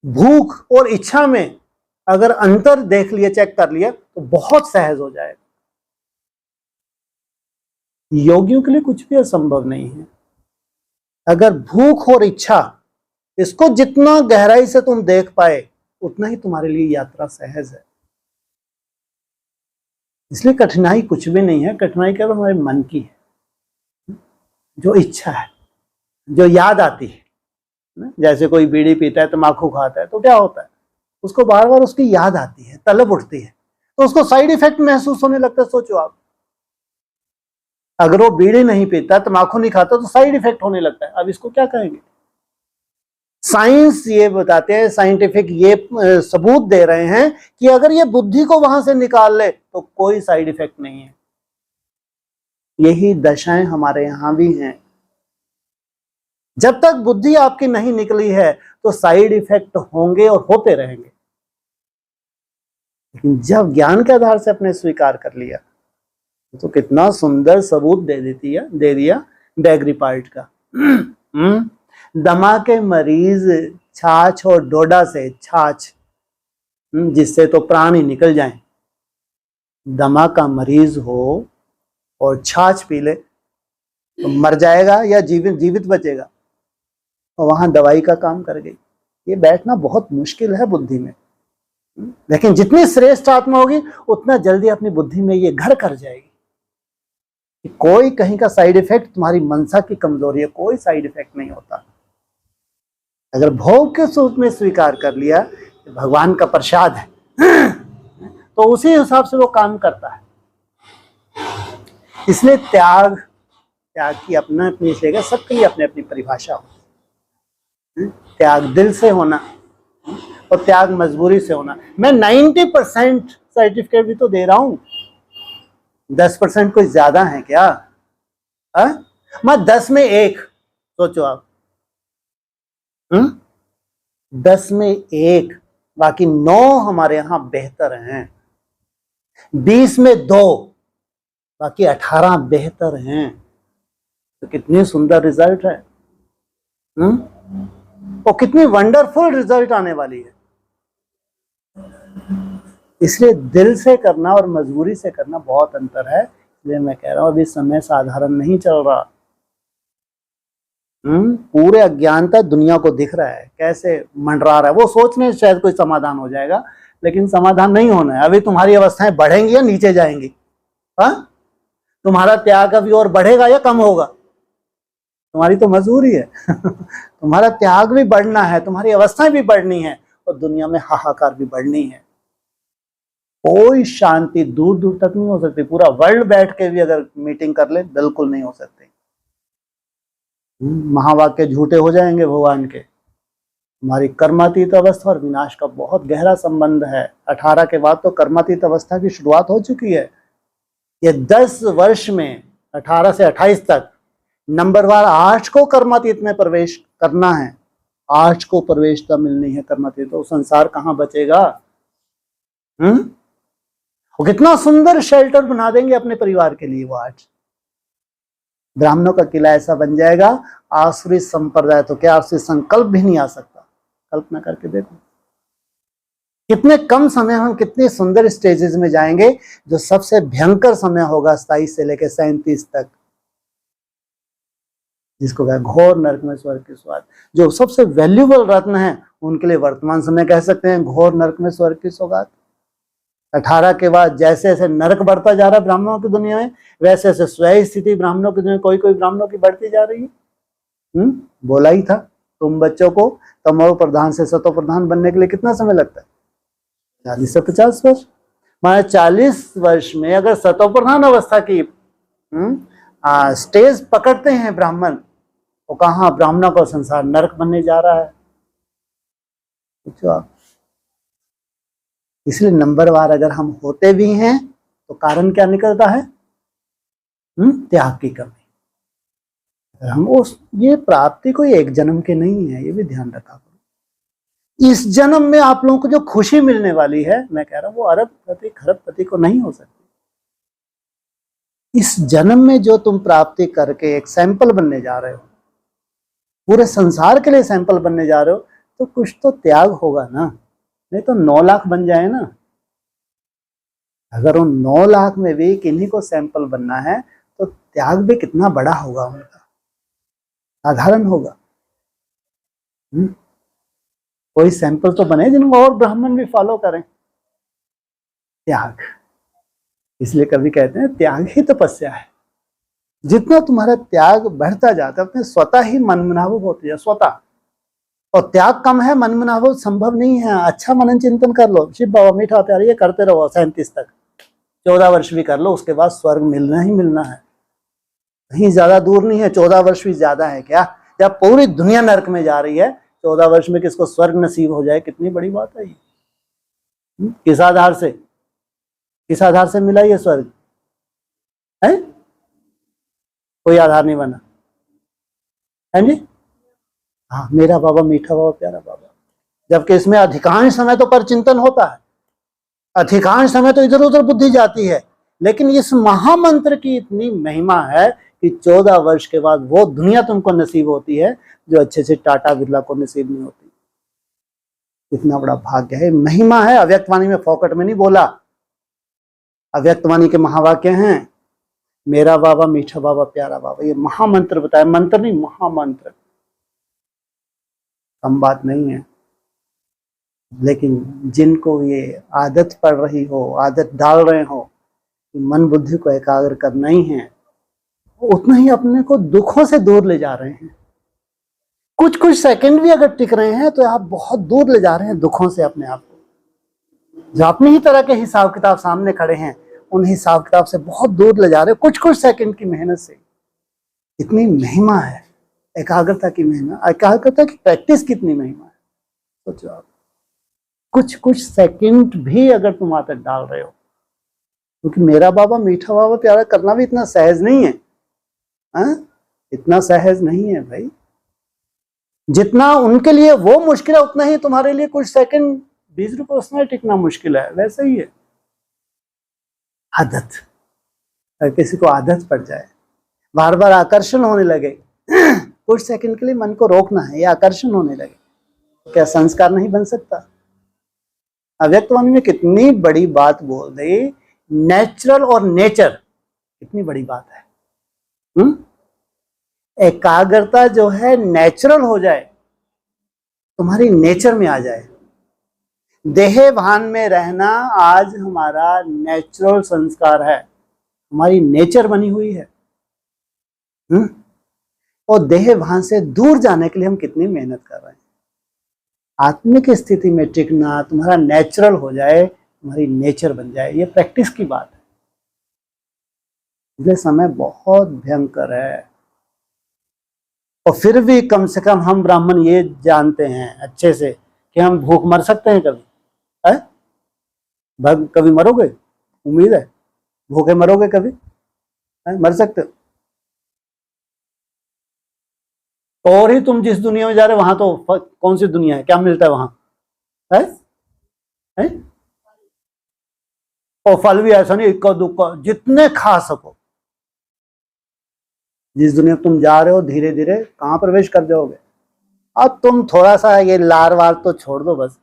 भूख और इच्छा में अगर अंतर देख लिया, चेक कर लिया, तो बहुत सहज हो जाएगा। योगियों के लिए कुछ भी असंभव नहीं है। अगर भूख और इच्छा, इसको जितना गहराई से तुम देख पाए उतना ही तुम्हारे लिए यात्रा सहज है। इसलिए कठिनाई कुछ भी नहीं है, कठिनाई केवल हमारे मन की है। जो इच्छा है, जो याद आती है, जैसे कोई बीड़ी पीता है, तम्बाकू खाता है, तो क्या होता है, उसको बार बार उसकी याद आती है, तलब उठती है, तो उसको साइड इफेक्ट महसूस होने लगता है। सोचो आप, अगर वो बीड़ी नहीं पीता, तम्बाकू नहीं खाता, तो साइड इफेक्ट होने लगता है। अब इसको क्या कहेंगे? साइंस ये बताते हैं, साइंटिफिक ये सबूत दे रहे हैं कि अगर ये बुद्धि को वहां से निकाल ले तो कोई साइड इफेक्ट नहीं है। यही दशाएं हमारे यहां भी हैं। जब तक बुद्धि आपकी नहीं निकली है तो साइड इफेक्ट होंगे और होते रहेंगे। लेकिन जब ज्ञान के आधार से अपने स्वीकार कर लिया तो कितना सुंदर सबूत दे दिया बैगरी पार्ट का। दमा के मरीज छाछ और डोडा से, छाछ जिससे तो प्राण ही निकल जाए, दमा का मरीज हो और छाछ पी ले तो मर जाएगा या जीवित बचेगा? और वहां दवाई का काम कर गई। ये बैठना बहुत मुश्किल है बुद्धि में, लेकिन जितनी श्रेष्ठ आत्मा होगी उतना जल्दी अपनी बुद्धि में ये घर कर जाएगी कि कोई कहीं का साइड इफेक्ट, तुम्हारी मनसा की कमजोरी है, कोई साइड इफेक्ट नहीं होता। अगर भोग के स्वरूप में स्वीकार कर लिया कि भगवान का प्रसाद है तो उसी हिसाब से वो काम करता है। इसलिए त्याग की अपना अपनी जगह, सबकी अपनी अपनी परिभाषा हो। त्याग दिल से होना और त्याग मजबूरी से होना। मैं 90% सर्टिफिकेट भी तो दे रहा हूं, 10% कोई ज्यादा है क्या? मैं 10 में 1, सोचो आप, 10 में 1, बाकी 9 हमारे यहां बेहतर हैं। 20 में 2, बाकी 18 बेहतर हैं। तो कितनी सुंदर रिजल्ट है, और कितनी वंडरफुल रिजल्ट आने वाली है। इसलिए दिल से करना और मजबूरी से करना बहुत अंतर है। इसलिए मैं कह रहा हूं अभी समय साधारण नहीं चल रहा। पूरे अज्ञानता दुनिया को दिख रहा है कैसे मंडरा रहा है। वो सोच रहे शायद कोई समाधान हो जाएगा, लेकिन समाधान नहीं होना है। अभी तुम्हारी अवस्थाएं बढ़ेंगी या नीचे जाएंगी? तुम्हारा त्याग अभी और बढ़ेगा या कम होगा? तुम्हारी तो मजबूरी है तुम्हारा त्याग भी बढ़ना है, तुम्हारी अवस्थाएं भी बढ़नी है, और दुनिया में हाहाकार भी बढ़नी है। कोई शांति दूर दूर तक नहीं हो सकती। पूरा वर्ल्ड बैठ के भी अगर मीटिंग कर ले, बिल्कुल नहीं हो सकती। महावाक्य झूठे हो जाएंगे भगवान के। हमारी कर्मातीत अवस्था और विनाश का बहुत गहरा संबंध है। 18 के बाद तो कर्मातीत अवस्था की शुरुआत हो चुकी है। ये 10 वर्ष में 18 से 28 तक नंबरवार 8 को कर्मातीत में प्रवेश करना है। 8 को प्रवेशता मिलनी है कर्मातीत, तो संसार कहाँ बचेगा? वो कितना सुंदर शेल्टर बना देंगे अपने परिवार के लिए। वो 8 ब्राह्मणों का किला ऐसा बन जाएगा। आसुरी संप्रदाय तो क्या, आसुरी संकल्प भी नहीं आ सकता। कल्पना करके देखो कितने कम समय हम कितने सुंदर स्टेजेस में जाएंगे। जो सबसे भयंकर समय होगा 27 से लेकर 37 तक, जिसको कहा घोर नरक में स्वर्ग की सौगात। जो सबसे वैल्यूबल रत्न है उनके लिए वर्तमान समय कह सकते हैं घोर नरक में स्वर्ग की सौगात। 18 के बाद जैसे जैसे नरक बढ़ता जा रहा है ब्राह्मणों की दुनिया में, वैसे वैसे स्वयं स्थिति ब्राह्मणों की दुनिया, कोई कोई ब्राह्मणों की बढ़ती जा रही है। बोला ही था तुम बच्चों को तमो प्रधान से सतो प्रधान बनने के लिए कितना समय लगता है? 40 से 50 वर्ष। माने 40 वर्ष में अगर सतो प्रधान अवस्था की स्टेज पकड़ते हैं ब्राह्मण, तो कहाँ ब्राह्मणों का संसार नरक बनने जा रहा है। पूछो आप। इसलिए नंबरवार अगर हम होते भी हैं तो कारण क्या निकलता है? त्याग की कमी। हम उस ये प्राप्ति कोई एक जन्म के नहीं है, ये भी ध्यान रखा करो। इस जन्म में आप लोगों को जो खुशी मिलने वाली है, मैं कह रहा हूं वो अरबपति खरबपति को नहीं हो सकती। इस जन्म में जो तुम प्राप्ति करके एक सैंपल बनने जा रहे हो, पूरे संसार के लिए सैंपल बनने जा रहे हो, तो कुछ तो त्याग होगा ना। नहीं तो 9 लाख बन जाए ना। अगर उन 9 लाख में भी किन्हीं को सैंपल बनना है तो त्याग भी कितना बड़ा होगा उनका, साधारण होगा। कोई सैंपल तो बने जिनको और ब्राह्मण भी फॉलो करें। त्याग, इसलिए कभी कहते हैं त्याग ही तपस्या है। जितना तुम्हारा त्याग बढ़ता जाता है, अपने स्वतः ही मनमनाभव होती है स्वतः। और त्याग कम है, मनमनाभव संभव नहीं है। अच्छा मनन चिंतन कर लो, शिव बाबा मीठा प्यार ये करते रहो 37 तक, 14 वर्ष भी कर लो, उसके बाद स्वर्ग मिलना ही मिलना है। कहीं ज्यादा दूर नहीं है। 14 वर्ष भी ज्यादा है क्या? जब पूरी दुनिया नरक में जा रही है, 14 वर्ष में किसको स्वर्ग नसीब हो जाए, कितनी बड़ी बात है ये। किस आधार से, किस आधार से मिला ये स्वर्ग है? कोई आधार नहीं बना है जी। हाँ, मेरा बाबा मीठा बाबा प्यारा बाबा। जबकि इसमें अधिकांश समय तो पर चिंतन होता है, अधिकांश समय तो इधर उधर बुद्धि जाती है। लेकिन इस महामंत्र की इतनी महिमा है कि 14 वर्ष के बाद वो दुनिया तुमको नसीब होती है जो अच्छे से टाटा बिरला को नसीब नहीं होती। इतना बड़ा भाग्य है, महिमा है। अव्यक्तवाणी में फोकट में नहीं बोला, अव्यक्तवाणी के महावाक्य हैं। मेरा बाबा मीठा बाबा प्यारा बाबा, ये महामंत्र बताया, मंत्र नहीं महामंत्र। कम बात नहीं है। लेकिन जिनको ये आदत पड़ रही हो, आदत डाल रहे हो कि मन बुद्धि को एकाग्र करना ही है, उतना ही अपने को दुखों से दूर ले जा रहे हैं। कुछ कुछ सेकंड भी अगर टिक रहे हैं तो आप बहुत दूर ले जा रहे हैं दुखों से अपने आप को। जो अपनी ही तरह के हिसाब किताब सामने खड़े हैं, उन हिसाब किताब से बहुत दूर ले जा रहे हैं कुछ कुछ सेकंड की मेहनत से। इतनी महिमा है एकाग्रता की महिमा, एकाग्रता की प्रैक्टिस कितनी महिमा है सोचो आप। कुछ कुछ सेकंड भी अगर तुम आदत डाल रहे हो, क्योंकि मेरा बाबा मीठा बाबा प्यारा करना भी इतना सहज नहीं है। इतना सहज नहीं है भाई। जितना उनके लिए वो मुश्किल है, उतना ही तुम्हारे लिए कुछ सेकंड 20 रुपए उसमें टिकना मुश्किल है। वैसे ही है आदत। अगर किसी को आदत पड़ जाए, बार बार आकर्षण होने लगे, कुछ सेकंड के लिए मन को रोकना है, ये आकर्षण होने लगे, क्या संस्कार नहीं बन सकता? अव्यक्तवाणी में कितनी बड़ी बात बोल दी। नेचुरल और नेचर कितनी बड़ी बात है। एकाग्रता जो है नेचुरल हो जाए, तुम्हारी नेचर में आ जाए। देह भान में रहना आज हमारा नेचुरल संस्कार है, हमारी नेचर बनी हुई है। और देह भान से दूर जाने के लिए हम कितनी मेहनत कर रहे हैं। आत्मिक स्थिति में टिकना तुम्हारा नेचुरल हो जाए, तुम्हारी नेचर बन जाए, ये प्रैक्टिस की बात है। इसलिए समय बहुत भयंकर है। और फिर भी कम से कम हम ब्राह्मण ये जानते हैं अच्छे से कि हम भूख मर सकते हैं कभी, है? कभी मरोगे? उम्मीद है भूखे मरोगे कभी? है? मर सकते हो? और ही तुम जिस दुनिया में जा रहे हो वहां तो कौन सी दुनिया है, क्या मिलता है वहां? है? है? और फल भी ऐसा नहीं, इक्का दुक्का, जितने खा सको। जिस दुनिया में तुम जा रहे हो धीरे धीरे कहां प्रवेश कर जाओगे। अब तुम थोड़ा सा ये लार वार तो छोड़ दो बस,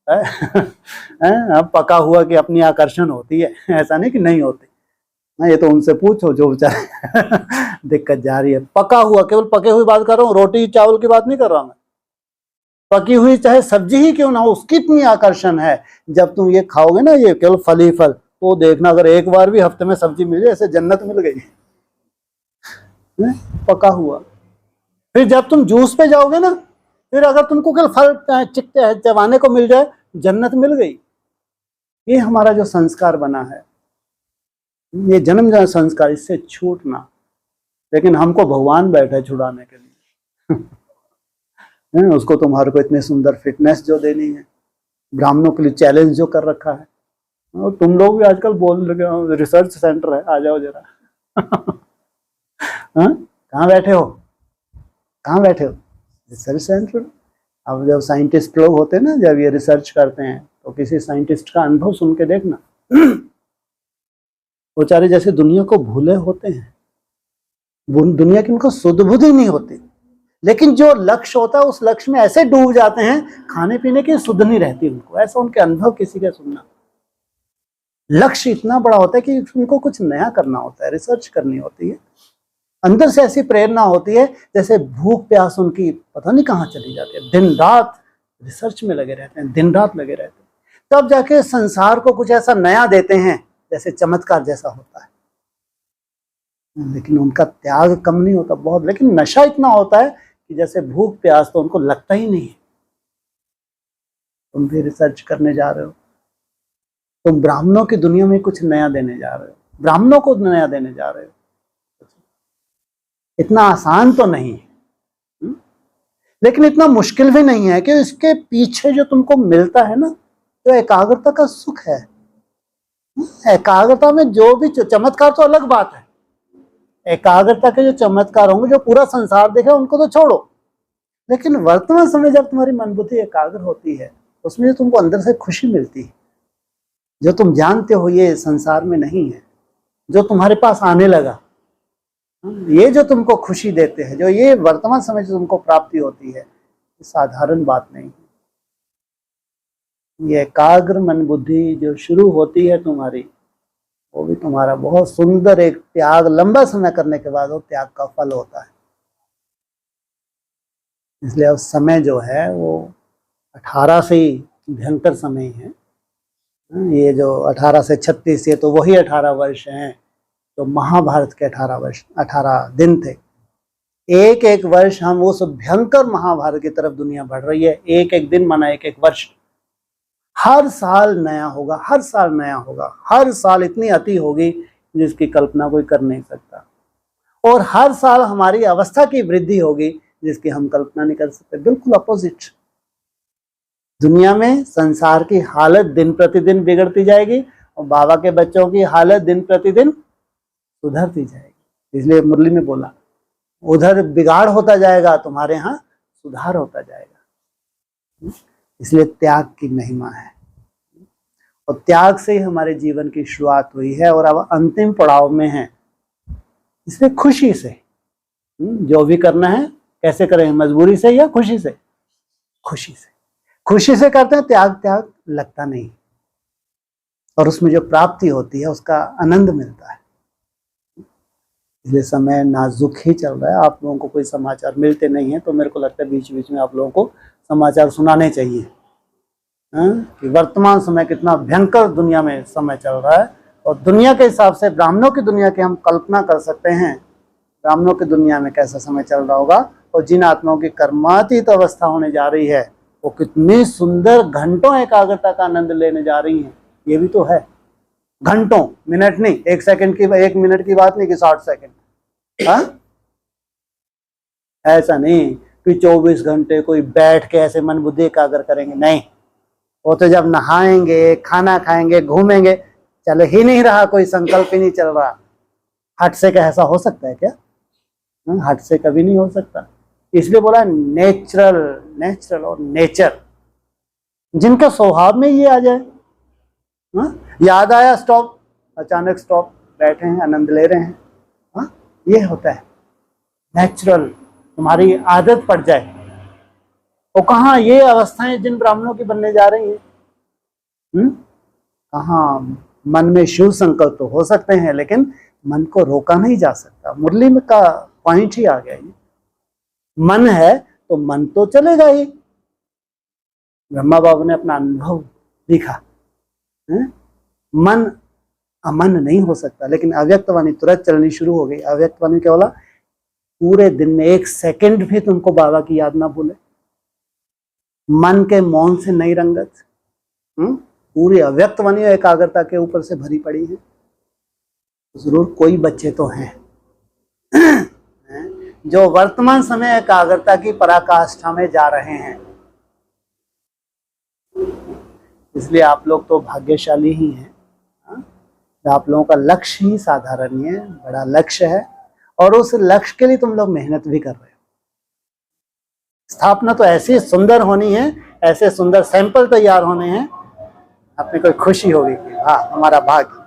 है? अब पका हुआ कि अपनी आकर्षण होती है, ऐसा नहीं कि नहीं होती। ये तो उनसे पूछो जो बेचारे दिक्कत जा रही है। पका हुआ, केवल पके हुई बात कर रहा हूँ, रोटी चावल की बात नहीं कर रहा मैं। पकी हुई चाहे सब्जी ही क्यों ना हो, उसकी इतनी आकर्षण है। जब तुम ये खाओगे ना, ये केवल फल ही फल, तो देखना अगर एक बार भी हफ्ते में सब्जी मिल जाए, ऐसे जन्नत मिल गई। पका हुआ। फिर जब तुम जूस पे जाओगे ना, फिर अगर तुमको केवल फल चबाने को मिल जाए, जन्नत मिल गई। ये हमारा जो संस्कार बना है, ये जन्म जन्म संस्कार, इससे छूटना। लेकिन हमको भगवान बैठे छुड़ाने के लिए। उसको तुम्हारे को इतनी सुंदर फिटनेस जो देनी है, ब्राह्मणों के लिए चैलेंज जो कर रखा है। और तुम लोग भी आजकल बोल रहे हो रिसर्च सेंटर है, आ जाओ जरा। कहाँ बैठे हो? कहाँ बैठे हो? Research centre. अब जब साइंटिस्ट लोग होते हैं ना, जब ये रिसर्च करते हैं, तो किसी साइंटिस्ट का अनुभव सुन के देखना। बेचारे जैसे दुनिया को भूले होते हैं, दुनिया की उनको सुध बुद्धि नहीं होती, लेकिन जो लक्ष्य होता है उस लक्ष्य में ऐसे डूब जाते हैं, खाने पीने की सुध नहीं रहती उनको। ऐसा उनके अनुभव किसी का सुनना। लक्ष्य इतना बड़ा होता है कि उनको कुछ नया करना होता है, रिसर्च करनी होती है, अंदर से ऐसी प्रेरणा होती है, जैसे भूख प्यास उनकी पता नहीं कहाँ चली जाती है। दिन रात रिसर्च में लगे रहते हैं, दिन रात लगे रहते हैं, तब जाके संसार को कुछ ऐसा नया देते हैं, जैसे चमत्कार जैसा होता है। लेकिन उनका त्याग कम नहीं होता, बहुत। लेकिन नशा इतना होता है कि जैसे भूख प्यास तो उनको लगता ही नहीं है। तुम भी रिसर्च करने जा रहे हो, तुम ब्राह्मणों की दुनिया में कुछ नया देने जा रहे हो, ब्राह्मणों को नया देने जा रहे हो। इतना आसान तो नहीं है, लेकिन इतना मुश्किल भी नहीं है कि इसके पीछे जो तुमको मिलता है ना, जो एकाग्रता का सुख है। एकाग्रता में जो भी चमत्कार तो अलग बात है, एकाग्रता के जो चमत्कार होंगे, जो पूरा संसार देखे, उनको तो छोड़ो। लेकिन वर्तमान समय जब तुम्हारी मन बुद्धि एकाग्र होती है, उसमें जो तुमको अंदर से खुशी मिलती है, जो तुम जानते हो ये संसार में नहीं है, जो तुम्हारे पास आने लगा, ये जो तुमको खुशी देते हैं, जो ये वर्तमान समय जो तुमको प्राप्ति होती है, ये साधारण बात नहीं है। ये एकाग्र मन बुद्धि जो शुरू होती है तुम्हारी, वो भी तुम्हारा बहुत सुंदर एक त्याग, लंबा समय करने के बाद वो त्याग का फल होता है। इसलिए अब समय जो है वो 18 से ही भयंकर समय है। ये जो 18 से 36, ये तो वही 18 वर्ष हैं तो महाभारत के 18 वर्ष, 18 दिन थे। एक एक वर्ष हम उस भयंकर महाभारत की तरफ दुनिया बढ़ रही है। एक एक दिन माना एक एक वर्ष। हर साल नया होगा, हर साल नया होगा, हर साल इतनी अति होगी जिसकी कल्पना कोई कर नहीं सकता। और हर साल हमारी अवस्था की वृद्धि होगी जिसकी हम कल्पना नहीं कर सकते। बिल्कुल अपोजिट। दुनिया में संसार की हालत दिन प्रतिदिन बिगड़ती जाएगी और बाबा के बच्चों की हालत दिन प्रतिदिन सुधरती जाएगी। इसलिए मुरली में बोला, उधर बिगाड़ होता जाएगा, तुम्हारे यहाँ सुधार होता जाएगा। इसलिए त्याग की महिमा है, और त्याग से ही हमारे जीवन की शुरुआत हुई है और अब अंतिम पड़ाव में है। इसलिए खुशी से जो भी करना है, कैसे करें, मजबूरी से या खुशी से? खुशी से। खुशी से करते हैं, त्याग त्याग लगता नहीं, और उसमें जो प्राप्ति होती है उसका आनंद मिलता है। इसलिए समय नाजुक ही चल रहा है। आप लोगों को कोई समाचार मिलते नहीं है, तो मेरे को लगता है बीच बीच में आप लोगों को समाचार सुनाने चाहिए कि वर्तमान समय कितना भयंकर दुनिया में समय चल रहा है। और दुनिया के हिसाब से, ब्राह्मणों की दुनिया की हम कल्पना कर सकते हैं ब्राह्मणों की दुनिया में कैसा समय चल रहा होगा। और जिन आत्माओं की कर्मातीत अवस्था होने जा रही है, वो कितनी सुंदर घंटों एकाग्रता का आनंद लेने जा रही हैं। ये भी तो है, घंटों, मिनट नहीं, 1 सेकंड की, 1 मिनट की बात नहीं कि 60 सेकंड। हाँ, ऐसा नहीं कि 24 घंटे कोई बैठ के ऐसे मन बुद्धि एकाग्र करेंगे, नहीं। वो तो जब नहाएंगे, खाना खाएंगे, घूमेंगे, चल ही नहीं रहा, कोई संकल्प ही नहीं चल रहा। हट से क्या ऐसा हो सकता है क्या? हट से कभी नहीं हो सकता। इसलिए बोला नेचुरल, नेचुरल और नेचर, जिनका स्वभाव में ये आ जाए। याद आया स्टॉप, अचानक स्टॉप, बैठे हैं, आनंद ले रहे हैं। ये होता है नेचुरल, तुम्हारी आदत पड़ जाए। और कहाँ ये अवस्थाएं जिन ब्राह्मणों की बनने जा रही हैं, कहाँ मन में शिव संकल्प तो हो सकते हैं, लेकिन मन को रोका नहीं जा सकता। मुरली में का पॉइंट ही आ गया ये। मन है तो मन तो चलेगा ही। ब्रह्मा बाबू ने अपना अनुभव लिखा, मन अमन नहीं हो सकता। लेकिन अव्यक्तवाणी तुरंत चलनी शुरू हो गई। अव्यक्तवाणी क्या बोला, पूरे दिन में 1 सेकंड भी तुमको बाबा की याद ना भूले, मन के मौन से नहीं रंगत। पूरी अव्यक्तवाणी एकाग्रता के ऊपर से भरी पड़ी है। जरूर कोई बच्चे तो हैं जो वर्तमान समय एकाग्रता की पराकाष्ठा में जा रहे हैं। इसलिए आप लोग तो भाग्यशाली ही हैं। आप लोगों का लक्ष्य ही साधारण नहीं है, बड़ा लक्ष्य है, और उस लक्ष्य के लिए तुम लोग मेहनत भी कर रहे हो। स्थापना तो ऐसी सुंदर होनी है, ऐसे सुंदर सैंपल तैयार होने हैं, अपने को खुशी होगी कि हाँ हमारा भाग्य।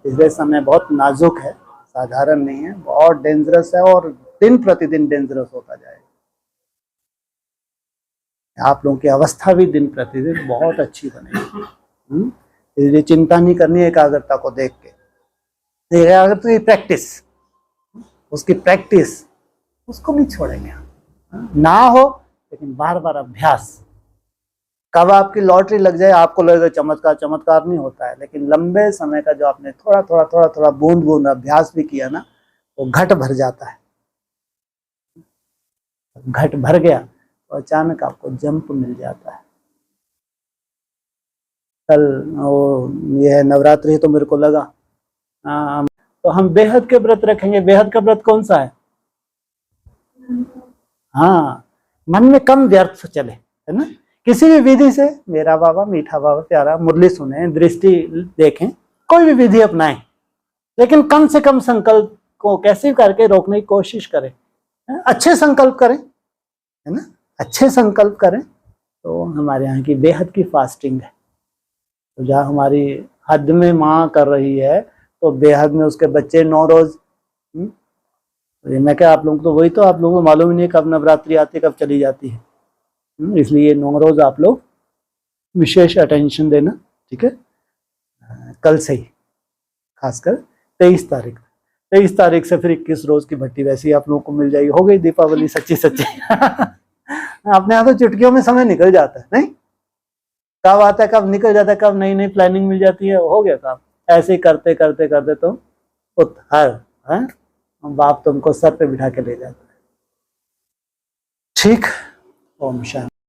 इसलिए समय बहुत नाजुक है, साधारण नहीं है, बहुत डेंजरस है, और दिन प्रतिदिन डेंजरस होता जाएगा। आप लोगों की अवस्था भी दिन प्रतिदिन बहुत अच्छी बनेगी। इसलिए चिंता नहीं करनी है एकाग्रता को देख के। एकाग्रता की प्रैक्टिस, उसकी प्रैक्टिस, उसको नहीं छोड़ेंगे ना हो, लेकिन बार बार अभ्यास। कब आपकी लॉटरी लग जाए आपको लगेगा चमत्कार, चमत्कार नहीं होता है। लेकिन लंबे समय का जो आपने थोड़ा थोड़ा थोड़ा थोड़ा बूंद बूंद अभ्यास भी किया ना, वो घट भर जाता है। घट भर गया तो अचानक आपको जंप मिल जाता है। कल वो ये नवरात्रि तो मेरे को लगा तो हम बेहद के व्रत रखेंगे। बेहद का व्रत कौन सा है? हाँ, मन में कम व्यर्थ चले, है ना। किसी भी विधि से, मेरा बाबा मीठा बाबा प्यारा, मुरली सुने, दृष्टि देखें, कोई भी विधि अपनाएं, लेकिन कम से कम संकल्प को कैसे करके रोकने की कोशिश करें। अच्छे संकल्प करें, है ना, अच्छे संकल्प करें। तो हमारे यहाँ की बेहद की फास्टिंग है, तो जहाँ हमारी हद में माँ कर रही है, तो बेहद में उसके बच्चे 9 रोज। तो मैं क्या, आप लोगों को तो वही तो, आप लोगों को मालूम ही नहीं कब नवरात्रि आती कब चली जाती है। इसलिए 9 रोज आप लोग विशेष अटेंशन देना, ठीक है। कल से ही, खासकर 23 तारीख, 23 तारीख से फिर 21 रोज की भट्टी वैसी आप लोगों को मिल जाएगी। हो गई दीपावली सच्ची सच्ची अपने यहाँ तो चुटकियों में समय निकल जाता है, नहीं कब आता है कब निकल जाता है, कब नई नई प्लानिंग मिल जाती है, हो गया काम। ऐसे ही करते करते करते तो हर बाप तुमको सर पे बिठा के ले जाता है। ठीक, ओम शांति।